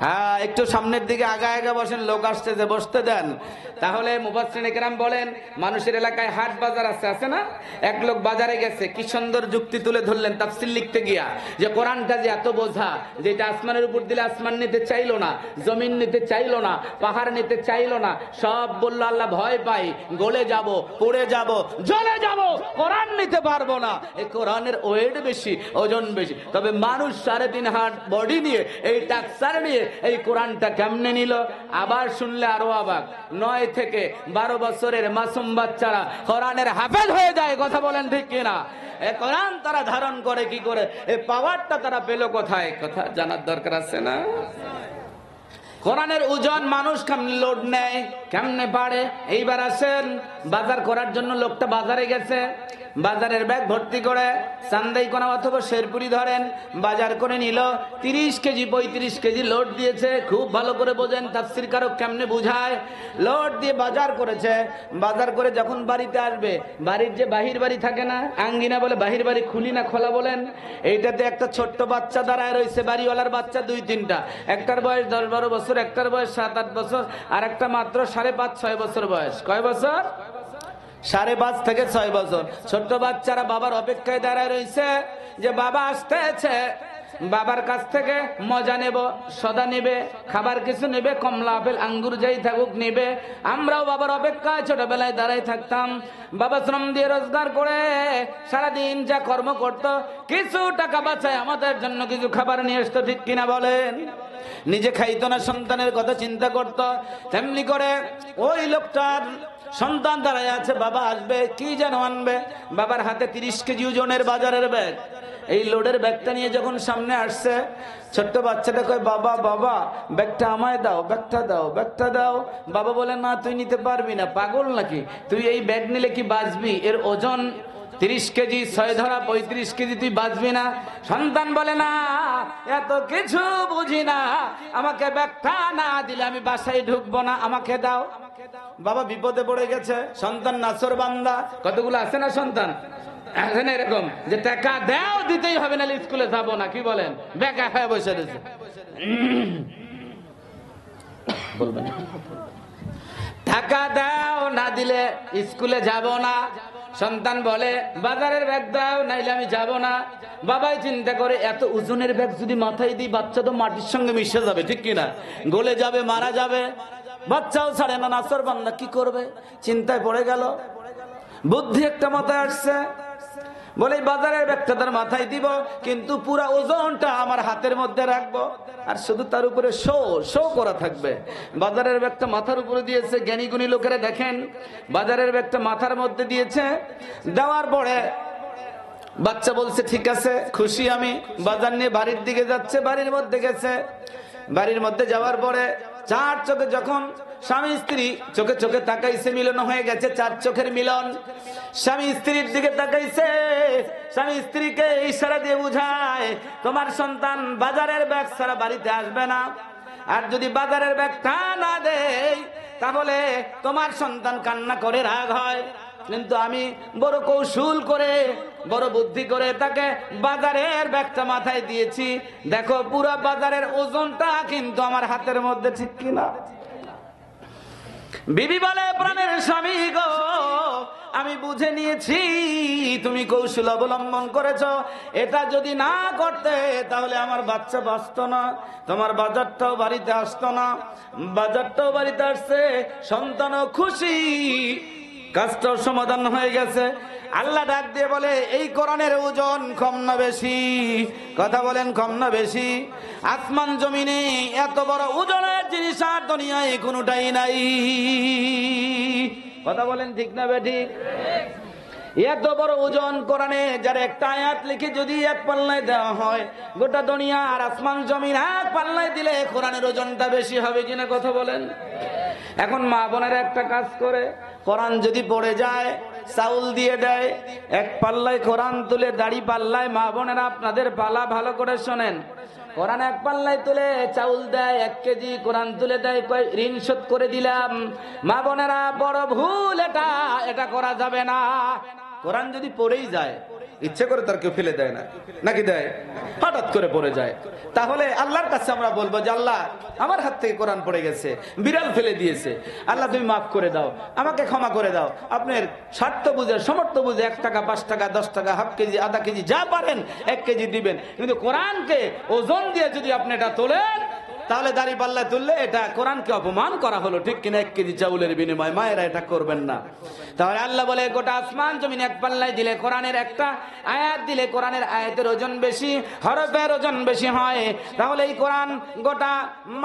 হ্যাঁ, একটু সামনের দিকে আগা আগা বসেন, লোক আসছে যে বসতে দেন। তাহলে মুফাসসিরিনে কেরাম বলেন মানুষের এলাকায় হাট বাজার আছে, আছে না? এক লোক বাজারে গেছে, কি সুন্দর যুক্তি তুলে ধরলেন তাফসীর লিখতে গিয়া, যে কোরআনটা যে এত বোঝা, যেটা আসমানের উপর দিলে আসমান নিতে চাইলো না, জমিন নিতে চাইলো না, পাহাড় নিতে চাইলো না, সব বললো আল্লাহ ভয় পাই, গলে যাব, পড়ে যাব, জ্বলে যাব, কোরআন নিতে পারবো না। এই কোরআনের ওয়েট বেশি, ওজন বেশি। তবে মানুষ 3.5 হাত বডি নিয়ে, এই টাকসার নিয়ে এই কোরআনটা কেমনে নিল? আবার শুনলে আরো অবাক, 9 থেকে 12 বছরের মাসুম বাচ্চারা কোরআনের হাফেজ হয়ে যায়। কথা বলেন ঠিক কিনা? এই কোরআন তারা ধারণ করে কি করে? এই পাওয়ারটা তারা পেল কোথায়? কথা জানার দরকার আছে না? কোরআনের ওজন মানুষ কেমনে লোড নেয়, কেমনে পারে? এইবার আসেন, বাজার করার জন্য লোকটা বাজারে গেছে, বাজারের ব্যাগ ভর্তি করে চান্দাইকোনা অথবা শেরপুরি ধরেন বাজার করে নিল। 30 কেজি 35 কেজি লোড দিয়েছে। খুব ভালো করে বোঝেন তাফসীর কারক কেমনে বুঝায়। লোড দিয়ে বাজার করেছে, বাজার করে যখন বাড়িতে আসবে, বাড়ির যে বাহির বাড়ি থাকে না, আঙ্গিনা বলে, বাহির বাড়ি খুলি না খোলা বলেন, এইটাতে একটা ছোট্ট বাচ্চা দাঁড়ায় রয়েছে, বাড়িওয়ালার বাচ্চা 2-3টা। একটার বয়স 10-12 বছর, একটার বয়স 7-8 বছর, আর একটা মাত্র 5.5-6 বছর বয়স। কয় বছর? 5.5 থেকে 6 বছর। ছোট্ট বাচ্চারা বাবার অপেক্ষায় দাঁড়ায় রয়েছে যে বাবা আসতেছে, বাবার কাছ থেকে মজা নেব, সদা নেবে, খাবার কিছু নেবে, কমলা আপেল আঙ্গুর যাই থাকুক নেবে। আমরাও বাবার অপেক্ষায় ছোটবেলায় দাঁড়ায় থাকতাম। বাবা শ্রম দিয়ে রোজগার করে সারাদিন যা কর্ম করত, কিছু টাকা বাঁচায় আমাদের জন্য কিছু খাবার নিয়ে আসতো, ঠিক কিনা বলেন? নিজে খাইতো না, সন্তানের কথা চিন্তা করত। তেমনি করে ওই লোকটার সন্তান দাঁড়ায় আছে, বাবা আসবে, কি যেন আনবে। বাবার হাতে 30 কেজি ওজনের বাজারের ব্যাগ। এই লোডের ব্যাগটা নিয়ে যখন সামনে আসছে, ছোট্ট বাচ্চাটা কয়, বাবা বাবা ব্যাগটা আমায় দাও, ব্যাগটা দাও, ব্যাগটা দাও। বাবা বলে, না তুই নিতে পারবি না, পাগল নাকি? তুই এই ব্যাগ নিলে কি বাঁচবি? এর ওজন 30 কেজি, 6 ধরা 35 কেজি, তুই বাঁচবি না। সন্তান বলে, না এত কিছু বুঝি না, আমাকে ব্যাগটা না দিলে আমি বাসায় ঢুকবো না, আমাকে দাও। বাবা বিপদে পড়ে গেছে, সন্তান নাছর বান্দা। কতগুলো আছে না সন্তান, আছে না এরকম যে টাকা দাও, দিতেই হবে না স্কুলে যাবো না, কি বলেন? বেকা হয়ে বসে রয়েছে, বলবেন টাকা দাও, না দিলে স্কুলে যাব না। সন্তান বলে, বাজারের ব্যাগ দাও, নাইলে আমি যাব না। বাবাই চিন্তা করে, এত ওজনের ব্যাগ যদি মাথায় দিই, বাচ্চা তো মাটির সঙ্গে মিশে যাবে, ঠিক কিনা? গলে যাবে, মারা যাবে। বাচ্চাও ছাড়ে না, নাছর বান্দা, কি করবে? চিন্তায় পড়ে গেল। বুদ্ধি একটা মাথায় আসছে, বলে বাজারের ব্যাগটা তার মাথায় দিব, কিন্তু পুরা ওজনটা আমার হাতের মধ্যে রাখবো, আর শুধু তার উপরে শো করা থাকবে। বাজারের ব্যাগটা মাথার উপরে দিয়েছে। জ্ঞানী গুণী লোকেরা দেখেন, বাজারের ব্যাগটা মাথার মধ্যে দিয়েছে, দেওয়ার পরে বাচ্চা বলছে, ঠিক আছে, খুশি আমি। বাজার নিয়ে বাড়ির দিকে যাচ্ছে, বাড়ির মধ্যে গেছে। বাড়ির মধ্যে যাওয়ার পরে 4 চোখে যখন স্বামী স্ত্রী চোখে চোখে তাকাইছে, মিলন হয়ে গেছে, 4 চোখের মিলন। স্বামী স্ত্রীর দিকে তাকাইছে, স্বামী স্ত্রীকে ইশারা দিয়ে বুঝায়, তোমার সন্তান বাজারের ব্যাগ ছাড়া বাড়িতে আসবে না, আর যদি বাজারের ব্যাগটা না দেই তাহলে তোমার সন্তান কান্না করে রাগ হয়। কিন্তু আমি বড় কৌশল করে, বড় বুদ্ধি করে তাকে বাজারের ব্যাগটা মাথায় দিয়েছি। দেখো, পুরা বাজারের ওজনটা কিন্তু আমার হাতের মধ্যে, ঠিক কিনা? বিবি বলে, প্রাণের স্বামী গো, আমি বুঝে নিয়েছি তুমি কৌশল অবলম্বন করেছ। এটা যদি না করতে তাহলে আমার বাচ্চা বাঁচত না, তোমার বাজারটাও বাড়িতে আসতো না। বাজারটাও বাড়িতে আসছে, সন্তানও খুশি, কাজটাও সমাধান হয়ে গেছে। আল্লাহ ডাক দিয়ে বলে, এই কোরআনের ওজন কম না বেশি? কথা বলেন, কম না বেশি? আসমান জমিনে এত বড় ওজনের জিনিস আর দুনিয়ায় কোনোটাই নাই। কথা বলেন, ঠিক না বেঠিক? এত বড় ওজন কোরআনে, যার একটা আয়াত লিখে যদি এক পাল্লায় দেওয়া হয়, গোটা দুনিয়া আর আসমান জমিন এক পাল্লায় দিলে কোরআনের ওজনটা বেশি হবে কিনা? কথা বলেন। এখন মা বোনেরা একটা কাজ করে, কোরআন যদি পড়ে যায় চাউল দিয়ে দেয়, এক পাল্লায় কোরআন তুলে দাড়ি পাল্লায়, মা বোনেরা আপনাদের পালা ভালো করে শোনেন, কোরআন এক পাল্লায় তুলে চাউল দেয় 1 কেজি, কোরআন তুলে দেয় কয় ঋণ শোধ করে দিলাম। মা বোনেরা বড় ভুল, এটা করা যাবে না। কোরআন যদি পড়েই যায়, ইচ্ছে করে তার কেউ ফেলে দেয় না, নাকি দেয়? হঠাৎ করে পড়ে যায়, তাহলে আল্লাহর কাছে আমরা বলবো যে আল্লাহ, আমার হাত থেকে কোরআন পড়ে গেছে, বিড়াল ফেলে দিয়েছে, আল্লাহ তুমি মাফ করে দাও, আমাকে ক্ষমা করে দাও। আপনার স্বার্থ বুঝে, সমর্থ বুঝে 1 টাকা, 5 টাকা, 10 টাকা, হাফ কেজি, আধা কেজি, যা পারেন 1 কেজি দিবেন। কিন্তু কোরআনকে ওজন দিয়ে যদি আপনি এটা তোলেন, তাহলে দাড়ি পাল্লায় তুললে এটা কোরআনকে অপমান করা হলো, ঠিক কিনা? 1 কেজি চাউলের বিনিময়ে মায়েরা এটা করবেন না। তাহলে আল্লাহ বলে, গোটা আসমান জমিন এক পাল্লায় দিলে, কোরআনের একটা আয়াত দিলে, কোরআনের আয়াতের ওজন বেশি, হরফের ওজন বেশি হয়। তাহলে এই কোরআন গোটা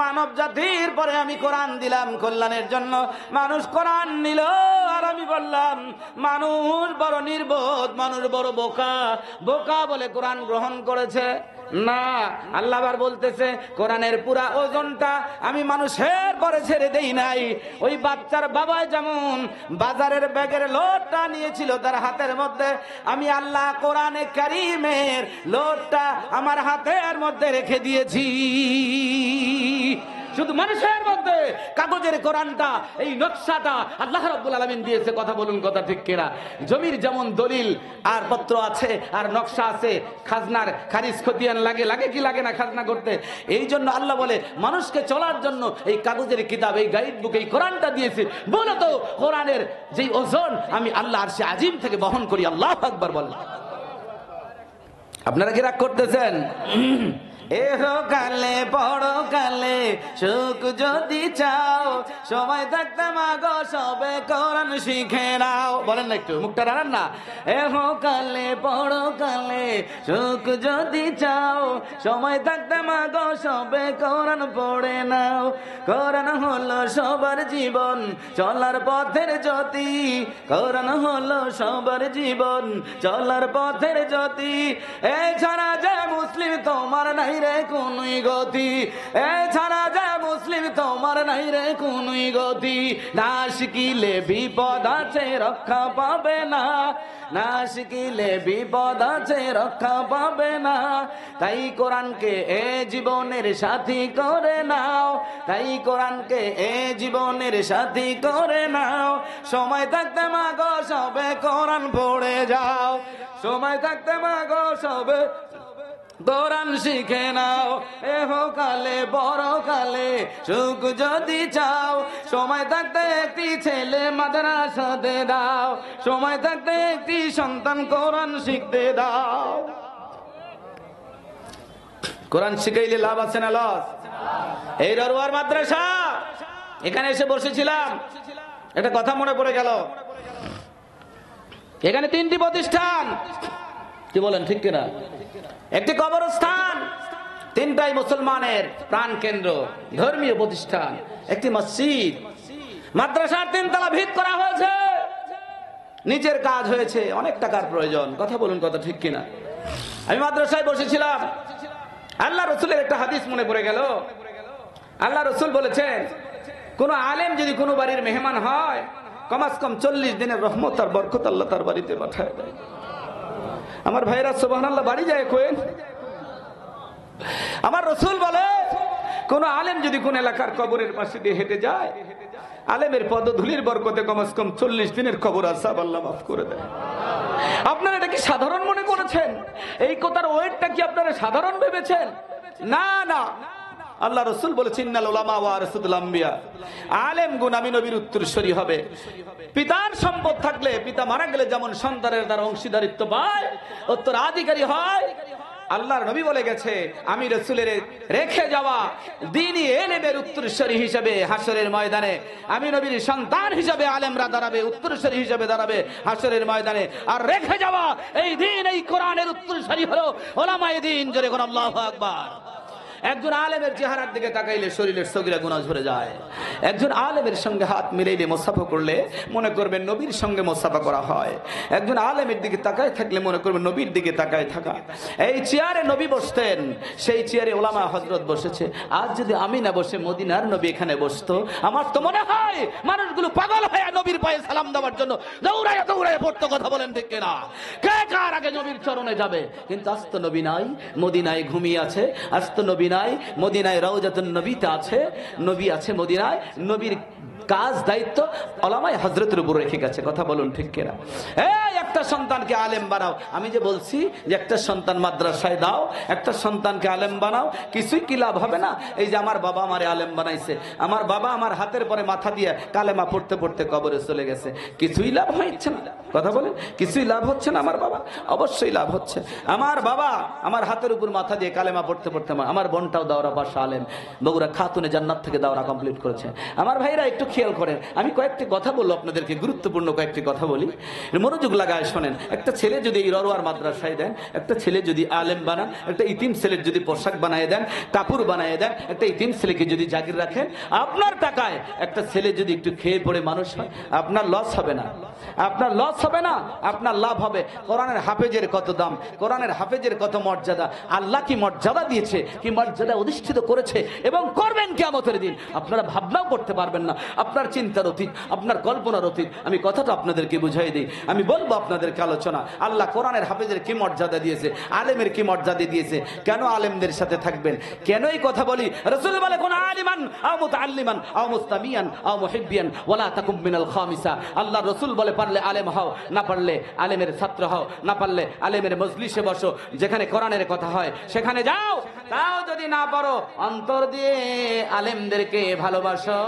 মানব জাতির পরে আমি কোরআন দিলাম কল্যাণের জন্য। মানুষ কোরআন নিল, আর আমি বললাম মানুষ বড় নির্বোধ, মানুষ বড় বোকা। বোকা বলে কোরআন গ্রহণ করেছে না। আল্লাহ আবার বলতেছে, কোরআনের পুরা ওজনটা আমি মানুষের পরে ছেড়ে দেই নাই। ওই বাচ্চার বাবা যেমন বাজারের ব্যাগের লোডটা নিয়েছিল তার হাতের মধ্যে, আমি আল্লাহ কোরআনে কারীমের লোডটা আমার হাতের মধ্যে রেখে দিয়েছি। শুধু মানুষের মধ্যে কাগজের কোরআনটা, এই নকশাটা আল্লাহ রাব্বুল আলামিন দিয়েছে। কথা বলুন, কথা ঠিক কিনা? জমির যেমন দলিল আর পত্র আছে আর নকশা আছে, খাজনার খারিজ খতিয়ান লাগে কি লাগে না খাজনা করতে? এই জন্য আল্লাহ বলে, মানুষকে চলার জন্য এই কাগজের কিতাব, এই গাইড বুক, এই কোরআনটা দিয়েছে। মূলত কোরআনের যে ওজন আমি আল্লাহ আরশে আজিম থেকে বহন করি। আল্লাহু আকবার বলেন। আপনারা কি রাগ করতেছেন? এহো কালে বড় কালে সুখ যদি চাও, সময় থাকতে মাগো সবে কোরআন শিখে নাও। বলেন না একটু, মুখটা রানান না। এহো কালে বড় কালে সুখ যদি চাও, সময় থাকতে মাগো সবে কোরআন পড়ে নাও। কোরআন হলো সবার জীবন, চলার পথের জ্যোতি। কোরআন হলো সবার জীবন, চলার পথের জ্যোতি। এছাড়া যে মুসলিম তোমার নাই রে কোনই গতি, এছাড়া যে মুসলিম তোমার নাই রে কোনই গতি। না শিখিলে বিপদ আছে, রক্ষা পাবে না। না শিখিলে বিপদ আছে, রক্ষা পাবে না। তাই কোরআনকে এ জীবনের সাথী করে নাও, তাই কোরআনকে এ জীবনের সাথী করে নাও। সময় থাকতে মাগো সবে কোরআন পড়ে যাও, সময় থাকতে মাগো সবে কোরআন শিখে নাও। এহো কালে বড় কালে সুখ যদি চাও, সময় থাকতে একটি ছেলে মাদ্রাসাতে দাও, সময় থাকতে একটি সন্তান কোরআন শিখতে দাও। কোরআন শিখাইলে লাভ আছে না লস? এই ররওয়ার মাদ্রাসা, এখানে এসে বসেছিলাম, একটা কথা মনে পড়ে গেল। এখানে 3টি প্রতিষ্ঠান, কি বলেন ঠিক কিনা? একটি কবরস্থান, 3টাই মুসলমানের প্রাণ কেন্দ্র, ধর্মীয় প্রতিষ্ঠান, একটি মসজিদ, মাদ্রাসার 3 তলা ভিত করা হয়েছে। নিচের কাজ হয়েছে, অনেক টাকার প্রয়োজন। কথা বলুন, কথা ঠিক কিনা? আমি মাদ্রাসায় বসেছিলাম, আল্লাহ রসুলের একটা হাদিস মনে পড়ে গেল। আল্লাহ রসুল বলেছেন, কোন আলেম যদি কোনো বাড়ির মেহমান হয়, কমাস কম 40 দিনের রহমত আর বরকত আল্লাহ তার বাড়িতে পাঠায় দেয়। আমার ভাইরা সুবহানাল্লাহ, বাড়ি যায় কোয়েন। আমার রসুল বলে, কোন আলেম যদি কোন এলাকার কবরের পাশে দিয়ে হেঁটে যায়, আলেমের পদধূলির বরকতে কমাস কম 40 দিনের কবর আযাব আল্লাহ মাফ করে দেয়। আপনারা এটা কি সাধারণ মনে করেছেন? এই কথার ওয়েটটা কি আপনারা সাধারণ ভেবেছেন? না না, আল্লাহ রসুল বলেছেন, ইন্নাল উলামা ওয়ারাসাতুল আম্বিয়া, আলেম গুণ আমি নবীর উত্তরসূরি হবে। পিতার সম্পদ থাকলে, পিতা মারা গেলে যেমন সন্তানের দ্বারা অংশীদারিত্ব পায়, উত্তরাধিকারী হয়, আল্লাহর নবী বলে গেছে, আমি রাসূলের রেখে যাওয়া দ্বীনি ইলমের উত্তরসূরি হিসেবে হাসরের ময়দানে, আমি নবীর সন্তান হিসেবে আলেমরা দাঁড়াবে, উত্তরসূরি হিসেবে দাঁড়াবে হাসরের ময়দানে। আর রেখে যাওয়া এই দ্বীন, এই কোরআনের উত্তরসূরি হলো উলামায়ে দ্বীন। জোরে কোন আল্লাহু আকবার। একজন আলেমের চেহারার দিকে তাকাইলে শরীরের সগীরা গুনাহ ঝরে যায়। একজন আলেমের সঙ্গে হাত মিলাইলে মুসাফা করলে মনে করবেন নবীর সঙ্গে মুসাফা করা হয়। একজন আলেমের দিকে তাকায় থাকলে মনে করবেন নবীর দিকে তাকায় থাকা। এই চেয়ারে নবী বসতেন, সেই চেয়ারে ওলামা হযরত বসেছে। আজ যদি আমি না বসে মদিনার নবী এখানে বসতো, আমার তো মনে হয় মানুষগুলো পাগল হয়ে নবীর পায়ে সালাম দেওয়ার জন্য দৌড়ায় দৌড়ায় পড়তো। কথা বলেন ঠিক কিনা? কে কার আগে নবীর চরণে যাবে? কিন্তু আজ তো নবী নাই, মদিনায় ঘুমিয়ে আছে। আজ তো নবী নাই, মদিনায় রওজাতুন নবীতে আছে। নবী আছে মদিনায়, নবীর কাজ দায়িত্ব উলামায়ে হযরতের উপর রেখে গেছে। কথা বলুন ঠিক কিনা? এই একটা সন্তানকে আলেম বানাও। আমি যে বলছি যে একটা সন্তান মাদ্রাসায় দাও, একটা সন্তানকে আলেম বানাও, কিছুই কি লাভ হবে না? এই যে আমার বাবা আমারে আলেম বানাইছে, আমার বাবা আমার হাতের পরে মাথা দিয়ে কালেমা পড়তে পড়তে কবরে চলে গেছে, কিছুই লাভ হচ্ছে না। কথা বলেন, কিছুই লাভ হচ্ছে না? আমার বাবা অবশ্যই লাভ হচ্ছে। আমার বাবা আমার হাতের উপর মাথা দিয়ে কালেমা পড়তে পড়তে, আমার বোনটাও দাওরা পাশ আলেম, বগুড়া খাতুনে জান্নাত থেকে দাওরা কমপ্লিট করেছে। আমার ভাইরা একটু খেয়াল করেন, আমি কয়েকটি কথা বলবো আপনাদেরকে, গুরুত্বপূর্ণ কয়েকটি কথা বলি, মনোযোগ লাগায় শোনেন। একটা ছেলে যদি এই ররোয়ার মাদ্রাসায় দেন, একটা ছেলে যদি আলেম বানান, একটা ইতিম ছেলের যদি পোশাক বানিয়ে দেন, কাপড় বানিয়ে দেন, একটা ইতিম ছেলেকে যদি জাগির রাখেন, আপনার টাকায় একটা ছেলে যদি একটু খেয়ে পড়ে মানুষ হয়, আপনার লস হবে না? আপনার লস হবে না, আপনার লাভ হবে। কোরআনের হাফেজের কত দাম, কোরআনের হাফেজের কত মর্যাদা, আল্লাহ কি মর্যাদা দিয়েছে, কি মর্যাদা অধিষ্ঠিত করেছে এবং করবেন কিয়ামতের দিন, আপনারা ভাবনাও করতে পারবেন না। আপনার চিন্তার অতীত, আপনার কল্পনার অতীত। আমি কথাটা আপনাদেরকে বুঝাই দিই, আমি বলবো আপনাদেরকে আলোচনা। আল্লাহ কোরআনের হাফেজের কি মর্যাদা দিয়েছে, আলেমের কি মর্যাদা দিয়েছে, কেন আলেমদের সাথে থাকবেন, কেন এই কথা বলি? রাসূল বলে, কোন আলিমান আও মুতাআল্লিমান আও মুস্তামিয়ান আও মুহিব্বিয়ান ওয়ালা তাকুম মিনাল খামিসা। আল্লাহ রাসূল বলে, পারলে আলেম হও, না পারলে আলেমের ছাত্র হও, না পারলে আলেমের মজলিসে বসো, যেখানে কোরআনের কথা হয় সেখানে যাও। তাও যদি না পারো অন্তর দিয়ে আলেমদেরকে ভালোবাসো,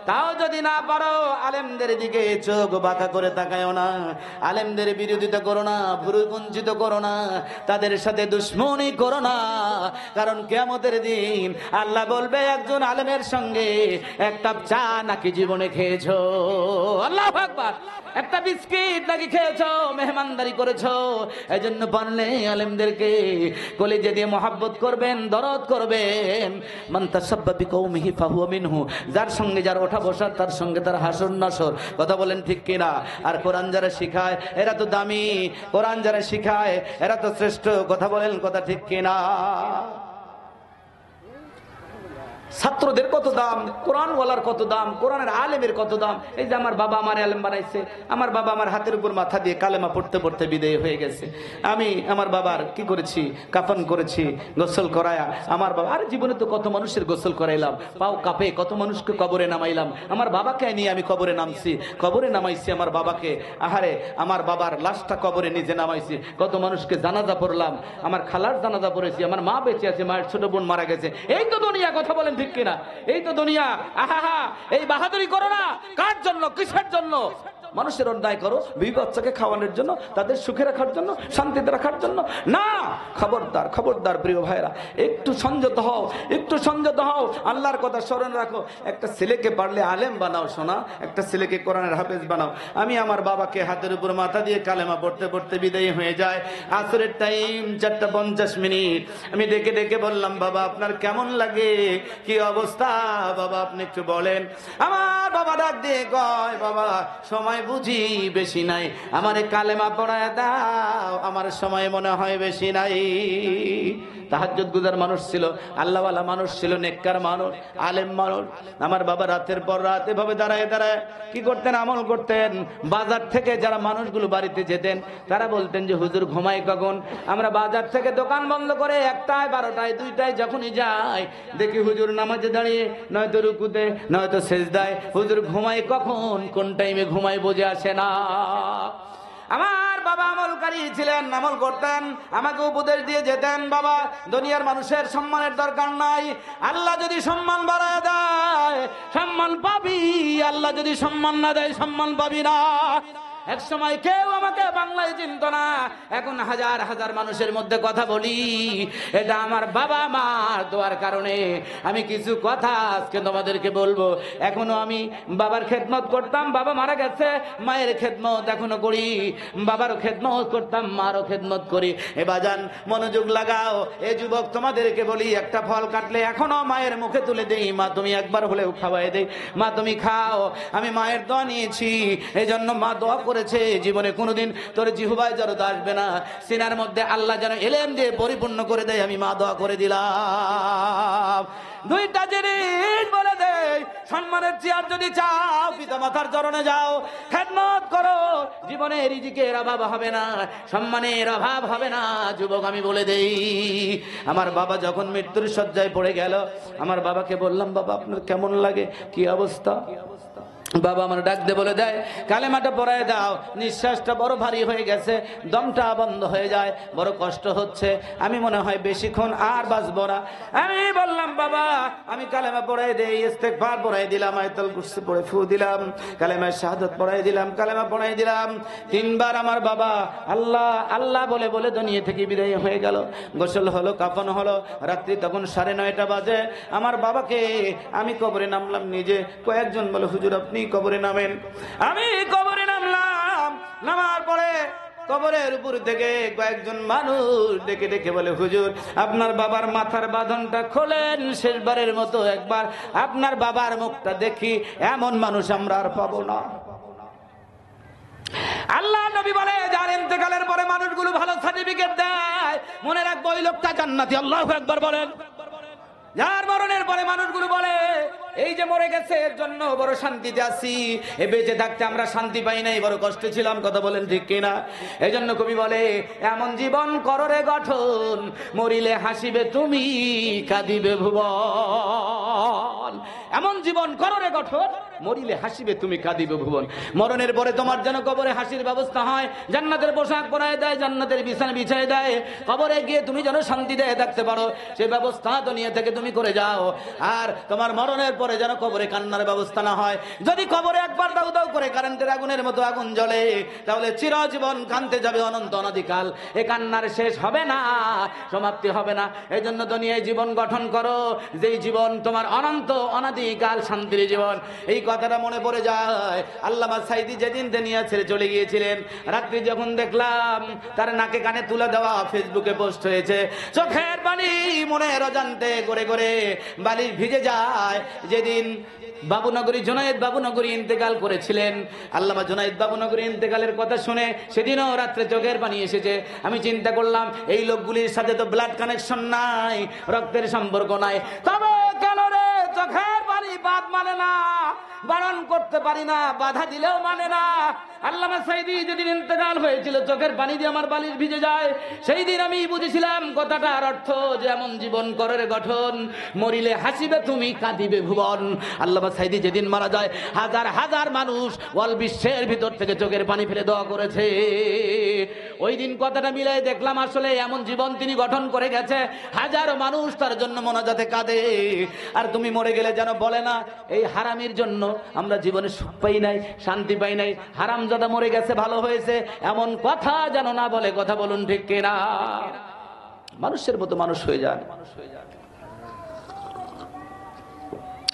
তাও যদি না পারো আলেমদের দিকে চোখ বাঁকা করে তাকায়ও না, আলেমদের বিরোধিতা করো না, ভুরু কুঞ্চিত করো না, তাদের সাথে দুশ্মনী করো না। কারণ কিয়ামতের দিন আল্লাহ বলবে, একজন আলেমের সঙ্গে এক কাপ চা নাকি জীবনে খেয়েছো? আল্লাহু আকবার। একটা বিস্কিট নাকি খেয়েছো, মেহমানদারি করেছো। এই জন্য পারলে আলেমদেরকে কলিজা দিয়ে মহাব্বত করবেন, দরদ করবেন। মান তাসাব্বা বিকৌমিহি ফাহুয়া মিনহু। যার সঙ্গে যার ওঠা বসা, তার সঙ্গে তার হাসর নাসর। কথা বলেন ঠিক কিনা? আর কোরআন যারা শিখায় এরা তো দামি, কোরআন যারা শিখায় এরা তো শ্রেষ্ঠ। কথা বলেন, কথা ঠিক কিনা? ছাত্রদের কত দাম, কোরআনওয়ালার কত দাম, কোরআনের আলেমের কত দাম। এই যে আমার বাবা আমার আলেম বানাইছে, আমার বাবা আমার হাতের উপর মাথা দিয়ে কালেমা পড়তে পড়তে বিদায় হয়ে গেছে। আমি আমার বাবার কি করেছি, কাফন করেছি, গোসল করায়া। আমার বাবা, আরে জীবনে তো কত মানুষের গোসল করাইলাম, পাও কাপে কত মানুষকে কবরে নামাইলাম। আমার বাবাকে নিয়ে আমি কবরে নামছি, কবরে নামাইছি আমার বাবাকে। আহারে, আমার বাবার লাশটা কবরে নিজে নামাইছি। কত মানুষকে জানাজা পড়লাম, আমার খালার জানাজা পড়েছি, আমার মা বেঁচে আছে, মায়ের ছোট বোন মারা গেছে। এই তো দুনিয়া। কথা বলেন ঠিক কিনা? এই তো দুনিয়া। আহা, এই বাহাদুরি করো না। কার জন্য, কিসের জন্য? মানুষের অন্যায় করো বিবি বাচ্চাকে খাওয়ানোর জন্য, তাদের সুখে রাখার জন্য, শান্তিতে রাখার জন্য না। খবরদার, খবরদার প্রিয় ভাইরা, একটু সংযত হও, একটু সংযত হও, আল্লাহর কথা স্মরণ রাখো। একটা ছেলেকে পারলে আলেম বানাও সোনা, একটা ছেলেকে কোরআনের হাফেজ বানাও। আমি আমার বাবাকে হাতের উপর মাথা দিয়ে কালেমা পড়তে পড়তে বিদায় হয়ে যায়। আসরের টাইম 4:50। আমি ডেকে ডেকে বললাম, বাবা আপনার কেমন লাগে, কি অবস্থা বাবা, আপনি একটু বলেন। আমার বাবা ডাক দিয়ে কয়, বাবা সময় বুঝি বেশি নাই, আমারে কালেমা পড়ায় দাও, আমার সময় মনে হয় বেশি নাই। তাহাজ্জুদ গুজার মানুষ ছিল, আল্লাহওয়ালা মানুষ ছিল, নেককার মানুষ, আলেম মানুষ। আমার বাবা রাতের পর রাত এভাবে দাঁড়ায় দাঁড়ায় কি করতেন, আমল করতেন। বাজার থেকে যারা মানুষগুলো বাড়িতে যেতেন তারা বলতেন যে হুজুর ঘুমাই কখন? আমরা বাজার থেকে দোকান বন্ধ করে 1টায় 12টায় 2টায় যখনই যাই, দেখি হুজুর নামাজে দাঁড়িয়ে, নয়তো রুকুতে নয়তো সেজদায়। হুজুর ঘুমাই কখন, কোন টাইমে ঘুমাই বোঝে আসে না। আমার বাবা আমলকারী ছিলেন, আমল করতেন, আমাকে উপদেশ দিয়ে যেতেন, বাবা দুনিয়ার মানুষের সম্মানের দরকার নাই, আল্লাহ যদি সম্মান বাড়ায় দেয় সম্মান পাবি, আল্লাহ যদি সম্মান না দেয় সম্মান পাবি না। এক সময় কেউ আমাকে বাংলায় চিনত না, এখন হাজার হাজার মানুষের মধ্যে কথা বলি। এটা আমার বাবা মার দোয়ার কারণে। আমি কিছু কথা আজকে তোমাদেরকে বলবো। এখনো আমি বাবার খেদমত করতাম, বাবা মারা গেছে, মায়ের খেদমত এখনো করি, বাবারও খেদমত করতাম, মারও খেদমত করি। এ বাজান মনোযোগ লাগাও। এ যুবক তোমাদেরকে বলি, একটা ফল কাটলে এখনো মায়ের মুখে তুলে দেই, মা তুমি একবার হলেও খাওয়াই দেই, মা তুমি খাও। আমি মায়ের দোয়া নিয়েছি, এই জন্য মা দোয়া করেছে জীবনে কোনোদিন তোর জিহ্বায় জড়তা আসবে না, সিনার মধ্যে আল্লাহ যেন এলেম দিয়ে পরিপূর্ণ করে দেয়, আমি মা দোয়া করে দিলাম। দুইটা জিনিস বলে দেই, সম্মানের চেয়ার যদি চাও পিতা মাতার চরণে যাও, খেদমত করো, জীবনে রিজিকের অভাব হবে না, সম্মানের অভাব হবে না। যুবক আমি বলে দেই, আমার বাবা যখন মৃত্যুর শয্যায় পড়ে গেল, আমার বাবাকে বললাম, বাবা আপনার কেমন লাগে, কি অবস্থা? বাবা আমার ডাক দিয়ে বলে দেয়, কালেমাটা পড়ায় দাও। নিঃশ্বাসটা বড় ভারী হয়ে গেছে, দমটা বন্ধ হয়ে যায়, বড় কষ্ট হচ্ছে, আমি মনে হয় বেশিক্ষণ আর বাঁচবো না। আমি বললাম, বাবা আমি কালেমা পড়াই দেই, ইস্তেগফার পড়াই দিলাম, আয়াতুল কুরসি পড়ে ফু দিলাম, কালেমা শাহাদাত পড়াই দিলাম, কালেমা পড়াই দিলাম। 3 বার আমার বাবা আল্লাহ আল্লাহ বলে বলে দুনিয়া থেকে বিদায় হয়ে গেল। গোসল হলো, কাফন হলো, রাত্রি তখন 9:30 বাজে। আমার বাবাকে আমি কবরে নামলাম নিজে। কয়েকজন বলে, হুজুর আপনি কবরে নামেন। আমি কবরে নামলাম, নামার পরে কবরের উপর থেকে কয়েকজন মানুষ ডেকে ডেকে বলে, হুজুর আপনার বাবার মাথার বাঁধনটা খোলেন, শেষবারের মতো একবার আপনার বাবার মুখটা দেখি। এমন মানুষ আমরা আর পাবো না। আল্লাহ নবী বলে, যার ইন্তেকালের পরে মানুষগুলো ভালো সার্টিফিকেট দেয়, মনে রাখবো ওই লোকটা জান্নাতি। আল্লাহু আকবার বলেন। যার মরণের পরে মানুষগুলো বলে, এই যে মরে গেছে এর জন্য বড় শান্তিতে আছি, এ বেঁচে থাকতে আমরা শান্তি পাই নাই, বড় কষ্টে ছিলাম। কথা বলেন ঠিক কিনা? এই জন্য কবি বলে, এমন জীবন কররে গঠন, মরিলে হাসিবে তুমি, কাঁদিবে ভুবন। এমন জীবন কররে গঠন, মরিলে হাসিবে তুমি, কাঁদিবে ভুবন। মরণের পরে তোমার যেন কবরে হাসির ব্যবস্থা হয়, জান্নাতের পোশাক পরায় দেয়, জান্নাতের বিছানা বিছায় দেয়, কবরে গিয়ে তুমি যেন শান্তিতে থাকতে পারো, সেই ব্যবস্থা দুনিয়া থেকে তুমি করে যাও। আর তোমার মরণের পরে যেন কবরে কান্নার ব্যবস্থা না হয়। যদি কবরে একবার দাউ দাউ করে কারেন্টের আগুনের মতো আগুন জ্বলে, তাহলে চিরজীবন কাঁদতে যাবে অনন্ত অনাদিকাল। এ কান্নার শেষ হবে না, সমাপ্তি হবে না। এই জন্য দুনিয়ায় জীবন গঠন করো, যেই জীবন তোমার অনন্ত অনাদিকাল শান্তির জীবন। এই কথাটা মনে পড়ে যায়। আল্লামা সাইদি যেদিন দুনিয়া ছেড়ে চলে গিয়েছিলেন, রাত্রি যখন দেখলাম তার নাকে কানে তুলে দেওয়া ফেসবুকে পোস্ট হয়েছে, চোখের পানি মনের অজান্তে করে করে বালিশ ভিজে যায়। যেদিন বাবুনগরী জুনায়েদ বাবুনগরী ইন্তেকাল করেছিলেন, আল্লামা জুনায়েদ বাবুনগরী ইন্তেকালের কথা শুনে সেদিনও রাত্রে চোখের পানি এসেছে। আমি চিন্তা করলাম, এই লোকগুলির সাথে তো ব্লাড কানেকশন নাই, রক্তের সম্পর্ক নাই, তবে কেন রে চোখের পানি বাদ মানে না, বারণ করতে পারি না, বাধা দিলেও মানে না। আল্লামা সাইদি যেদিন ইন্তেকাল হয়েছিল, চোখের পানি দিয়ে আমার বালিশ ভিজে যায়। সেই দিন আমি বুঝেছিলাম কথাটার অর্থ, যে এমন জীবন কররে গঠন, মরিলে হাসিবে তুমি, কাঁদিবে ভুবন। আল্লামা সাইদি যেদিন মারা যায়, হাজার হাজার মানুষ ওয়াল বিশ্বের ভিতর থেকে চোখের পানি ফেলে দোয়া করেছে। ওই দিন কথাটা মিলাই দেখলাম, আসলে এমন জীবন তিনি গঠন করে গেছে, হাজারো মানুষ তার জন্য মোনাজাতে কাঁদে। আর তুমি মরে গেলে যেন বলে না, এই হারামির জন্য আমরা জীবনে সুখ পাই নাই, শান্তি পাই নাই, হারামজাদা মরে গেছে ভালো হয়েছে, এমন কথা যেন না বলে। কথা বলুন ঠিক কিনা? মানুষের মতো মানুষ হয়ে যান।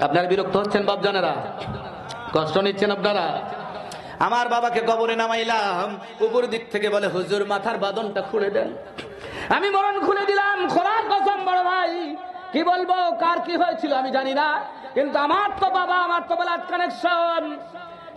আপনারা বিরক্ত হচ্ছেন বাপজানেরা, কষ্ট নিচ্ছেন আপনারা। আমার বাবাকে কবরে নামাইলাম, উপর দিক থেকে বলে, হুজুর মাথার বাঁধনটা খুলে দেন। আমি মরণ খুলে দিলাম, খোলার কসম বড় ভাই, কি বলবো কার কি হয়েছিল আমি জানি না, কিন্তু আমার তো বাবা, আমার তো ব্লাড কানেকশন।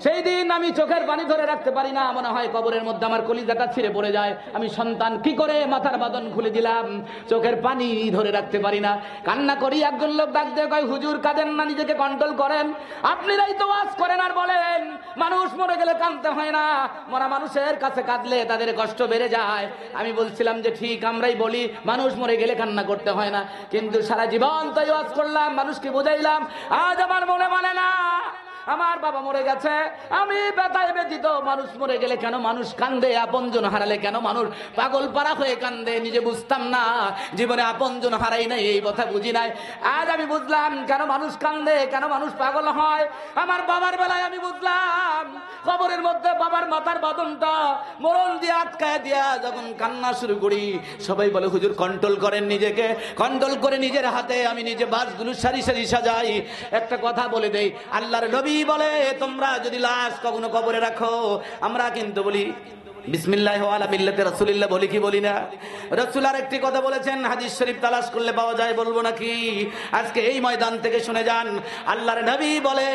সেই দিন আমি চোখের পানি ধরে রাখতে পারি না, মনে হয় কবরের মধ্যে আমার কলিজাটা ছিঁড়ে পড়ে যায়। আমি সন্তান, কি করে মাথার বাঁধন খুলে দিলাম, চোখের পানি ধরে রাখতে পারি না, কান্না করি। একজন লোক ডাক দিয়ে কয়, হুজুর কাঁদেন না, নিজেকে কন্ট্রোল করেন। আপনারাই তো ওয়াজ করেন আর বলেন মানুষ মরে গেলে কাঁদতে হয় না, মরা মানুষের কাছে কাঁদলে তাদের কষ্ট বেড়ে যায়। আমি বলছিলাম যে ঠিক, আমরাই বলি মানুষ মরে গেলে কান্না করতে হয় না, কিন্তু সারা জীবন তাই ওয়াজ করলাম, মানুষকে বোঝাইলাম, আজ আমার মনে মানে না। আমার বাবা মরে গেছে, আমি ব্যথায় ব্যথিত। মানুষ মরে গেলে কেন মানুষ কান্দে, আপনজন হারালে কেন মানুষ পাগল পারা হয়ে কান্দে, নিজে বুঝতাম না, জীবনে আপনজন হারাই নাই, এই কথা বুঝি নাই। আজ আমি বুঝলাম কেন মানুষ কান্দে, কেন মানুষ পাগল হয়। আমার বাবার বেলায় আমি বুঝলাম, কবরের মধ্যে বাবার মাথার বাদনটা মরণ দিয়ে আটকায় দিয়া যখন কান্না শুরু করি, সবাই বলে হুজুর কন্ট্রোল করেন নিজেকে, কন্ট্রোল করে নিজের হাতে আমি নিজে বাসগুলো সারি সারি সাজাই। একটা কথা বলে দেই, আল্লাহর নবী বলে তোমরা যদি লাশ কখনো কবরে রাখো, আমরা কিন্তু বলি বিসমিল্লাহ ওয়ালা মিল্লাতে রাসূলিল্লাহ, বলি কি বলি না? রাসূল আরেকটি কথা বলেছেন, হাদিস শরীফ তালাশ করলে পাওয়া যায়, বলবো নাকি? আজকে এই ময়দান থেকে শুনে যান। আল্লাহর নবী বলে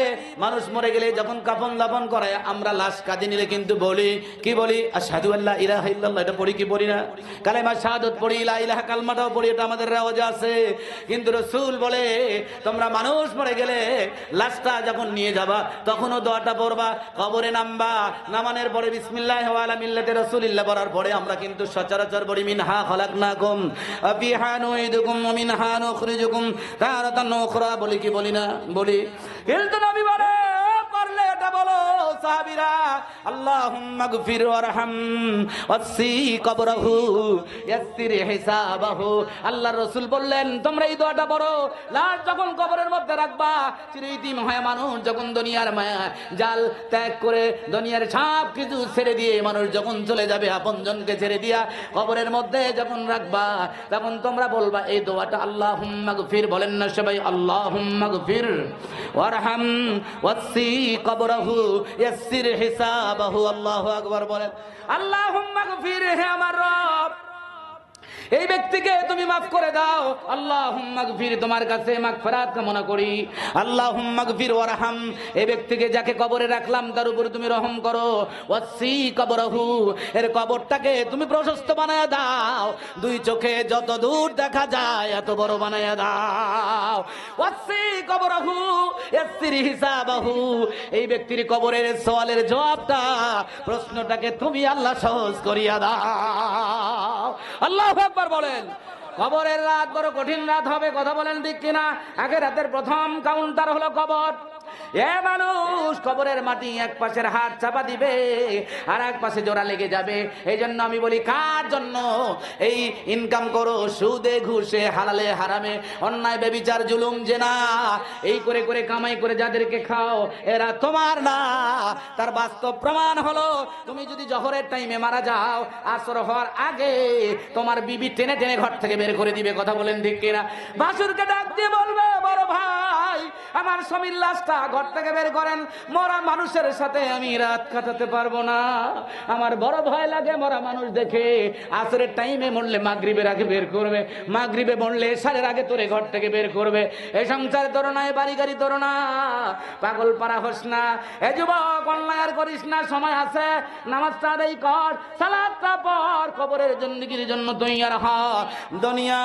মানুষ মরে গেলে যখন কাফন দাফন করায় আমরা লাশ কাঁধে নিলে কিন্তু বলি কি বলি? আশহাদু আল্লা ইলাহা ইল্লাল্লাহ, এটা পড়ি কি পড়ি না? কালেমা শাহাদাত পড়ি, লা ইলাহা কালমাটাও পড়ি, এটা আমাদের রেওয়াজে আছে। কিন্তু রাসূল বলে তোমরা মানুষ মরে গেলে লাশটা যখন নিয়ে যাবা তখনও দোয়াটা পড়বা, কবরে নামবা, নামানোর পরে বিসমিল্লাহ ওয়ালা মিল্লাতে রাসূলিল্লাহ পড়ার পরে আমরা কিন্তু সচরাচর বলি মিনহা খলাকনাকুম ওয়া ফিহা নুঈদুকুম ওয়া মিনহা নুখরিজুকুম তারাতান উখরা, বলি কি বলি না? বলি। কিন্তু নবী বলে পারলে এটা বলো সাহাবীরা, আল্লাহুম্মা গফির ওয়ারহাম ওয়াসি কবরহু ইয়াসসির হিসাবাহু। আল্লাহর রাসূল বললেন তোমরা এই দোয়াটা পড়ো লাশ যখন কবরের মধ্যে রাখবা। চিরইতিম হয় মানুষ যখন দুনিয়ার মায়া জাল ত্যাগ করে দুনিয়ার সব কিছু ছেড়ে দিয়ে মানুষ যখন চলে যাবে, আপনজনকে ছেড়ে দিয়া কবরের মধ্যে যখন রাখবা, তখন তোমরা বলবা এই দোয়াটা, আল্লাহুম্মা গফির। বলেন না সবাই আল্লাহুম্মা গফির ওয়ারহাম ওয়াসি কবরহু ইয়াসসির হিসাবাহু। আল্লাহু আকবার বলেন। আল্লাহুম্মা গফির, হে আমার রব এই ব্যক্তিকে তুমি মাফ করে দাও। আল্লাহুম্মা গফির, তোমার কাছে মাগফিরাত কামনা করি। আল্লাহুম্মা গফির ওয়ারহাম, এই ব্যক্তিকে যাকে কবরে রাখলাম তার উপরে তুমি রহম করো। ওয়াসি কবরহু, এর কবরটাকে তুমি প্রশস্ত বানায়া দাও, দুই চোখে যত দূর দেখা যায় এত বড় বানায়া দাও। ওয়াসি কবরহু ইয়াসসির হিসাবাহু, এই ব্যক্তির কবরের সওয়ালের জবাবটা, প্রশ্নটাকে তুমি আল্লাহ সহজ করিয়া দাও। আল্লাহু আকবার বলেন। কবরের রাত বড় কঠিন রাত হবে, কথা বলেন ঠিক কিনা? আখিরাতের প্রথম কাউন্টার হলো কবর। এ মানুষ কবরের মাটি এক পাশের হাত চাপা দিবে আর এক পাশে জোড়া লেগে যাবে। এই জন্য আমি বলি কার জন্য এই ইনকাম করো? সুদে ঘুষে হালালে হারামে অন্যায় ব্যভিচার জুলুম জেনা এই করে করে কামাই করে যাদেরকে খাও, এরা তোমার না। তার বাস্তব প্রমাণ হলো তুমি যদি জোহরের টাইমে মারা যাও, আসর হওয়ার আগে তোমার বিবি টেনে টেনে ঘর থেকে বের করে দিবে, কথা বলেন ঠিক কিনা? ভাসুরকে ডাক দিয়ে বলবে বড় ভাই আমার স্বামীর লাশটা ঘর থেকে বের করেন, মরা মানুষের সাথে আমি রাত কাটাতে পারবো না, আমার বড় ভয় লাগে মরা মানুষ দেখে। আসরের টাইমে মরলে মাগরিবের আগে বের করবে, মাগরিবে মরলে এশারের আগে তোরে ঘর থেকে বের করবে। এই সংসার তোর না, এ বাড়ি গাড়ি তোর না, পাগল পারা হোস না। এ যুবক অন্যায় আর করিস না, সময় আছে, নামাজটা আদায় কর, সালাতটা পড়, কবরের জিন্দেগির জন্য তৈয়ার হ। দুনিয়া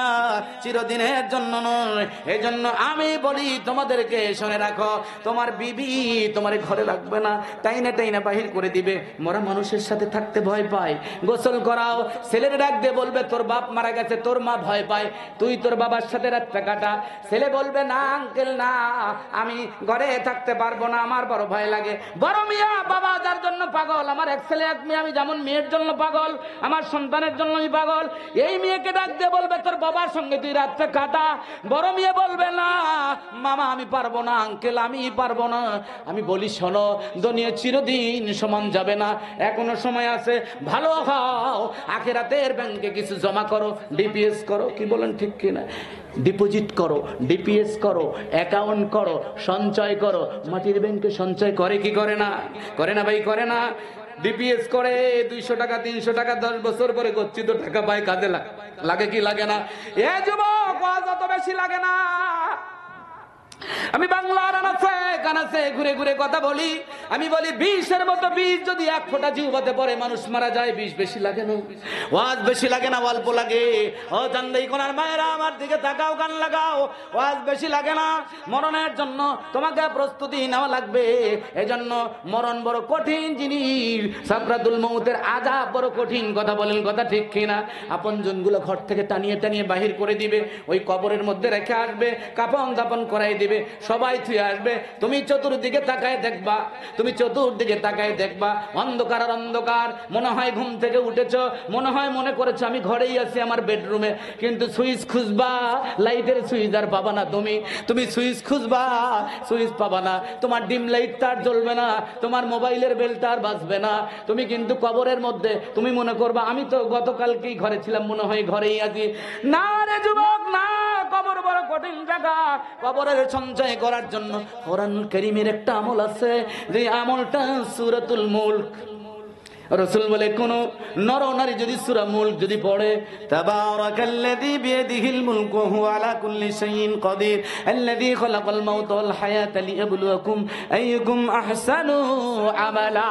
চিরদিনের জন্য নয়। এই জন্য আমি বলি তোমাদেরকে শুনে রাখো, তোমার বিবি তোমার ঘরে রাখবে না, টাইনা টাইনা বাহির করে দিবে। মরা মানুষের সাথে থাকতে ভয় পায়, গোসল করাও। ছেলের ডাক দিয়ে বলবে তোর বাপ মারা গেছে, তোর মা ভয় পায়, তুই তোর বাবার সাথে রাতটা কাটা। ছেলে বলবে না আঙ্কেল না, আমি ঘরে থাকতে পারবো না, আমার বড় ভয় লাগে। বড় মিয়া বাবা যার জন্য পাগল, আমার এক ছেলে এক মেয়ে, আমি যেমন মেয়ের জন্য পাগল, আমার সন্তানের জন্য আমি পাগল। এই মেয়েকে ডাক দিয়ে বলবে তোর বাবার সঙ্গে তুই রাতটা কাটা। বড় মেয়ে বলবে না মামা আমি পারবো না, আঙ্কেল আমি পারবো না। আমি বলি শোনো, দুনিয়া চিরদিন সমান যাবে না, এখনো সময় আছে, ভালো হও, আখিরাতের ব্যাংকে কিছু জমা করো, ডিপিএস করো, কি বলেন ঠিক কিনা? ডিপোজিট করো, ডিপিএস করো, অ্যাকাউন্ট করো, সঞ্চয় করো। মাটির ব্যাংকে সঞ্চয় করে কি করে না? করে না ভাই, করে না? ডিপিএস করে 200 টাকা 300 টাকা 10 বছর পরে গচ্ছিত টাকা পায়, কাজে লাগে কি লাগে না? এ যুবক অত বেশি লাগে না। আমি বাংলার আনাচে কানাচে ঘুরে ঘুরে কথা বলি, আমি বলি বিষের মতো বিষ যদি এক ফোঁটা জিহ্বাতে পড়ে মানুষ মারা যায়, বিষ বেশি লাগে না? ওয়াজ বেশি লাগে না অল্প লাগে? ও জানলেই কোনার মায়েরা আমার দিকে তাকাও, গান লাগাও। ওয়াজ বেশি লাগে না? মরণের জন্য তোমাকে প্রস্তুতি নেওয়া লাগবে। এজন্য মরণ বড় কঠিন জিনিস, সাকরাতুল মউতের আযাব বড় কঠিন। কথা বলেন, কথা ঠিক কিনা? আপনজনগুলো ঘর থেকে টানিয়ে টানিয়ে বাহির করে দিবে, ওই কবরের মধ্যে রেখে আসবে, কাফন দাপন করাই দিবে, সবাই থুয়ে আসবে। তুমি চতুর্দিকে তাকায় দেখবা, তুমি চতুর্দিকে তাকায় দেখবা অন্ধকার আর অন্ধকার। মনে হয় ঘুম থেকে উঠেছো, মনে হয় মনে করেছো আমি ঘরেই আছি আমার বেডরুমে, কিন্তু সুইচ খুঁজবা, লাইটের সুইচ আর পাবা না। তুমি সুইচ খুঁজবা, সুইচ পাবা না। তোমার ডিম লাইট তার জ্বলবে না, তোমার মোবাইলের বেল তার বাজবে না। তুমি কিন্তু কবরের মধ্যে তুমি মনে করবা আমি তো গতকালকেই ঘরে ছিলাম, মনে হয় ঘরেই আছি। না রে যুবক, না, কবর বড় কঠিন জায়গা। কবরের সঞ্চয় করার জন্য কোরআন কারীমের একটা আমল আছে, যে আমলটা সূরাতুল মুলক। রাসূল বলে কোন নর নারী যদি সূরা মুলক যদি পড়ে, তাবারাকাল্লাযী বিয়াদিহিল মুলকু ওয়া হুয়া আলা কুল্লি শাইইন কাদির আল্লাযী খালাকাল মাউতা ওয়াল হায়াতা লিয়াবলুয়াকুম আইয়ুকুম আহসানু আমালা।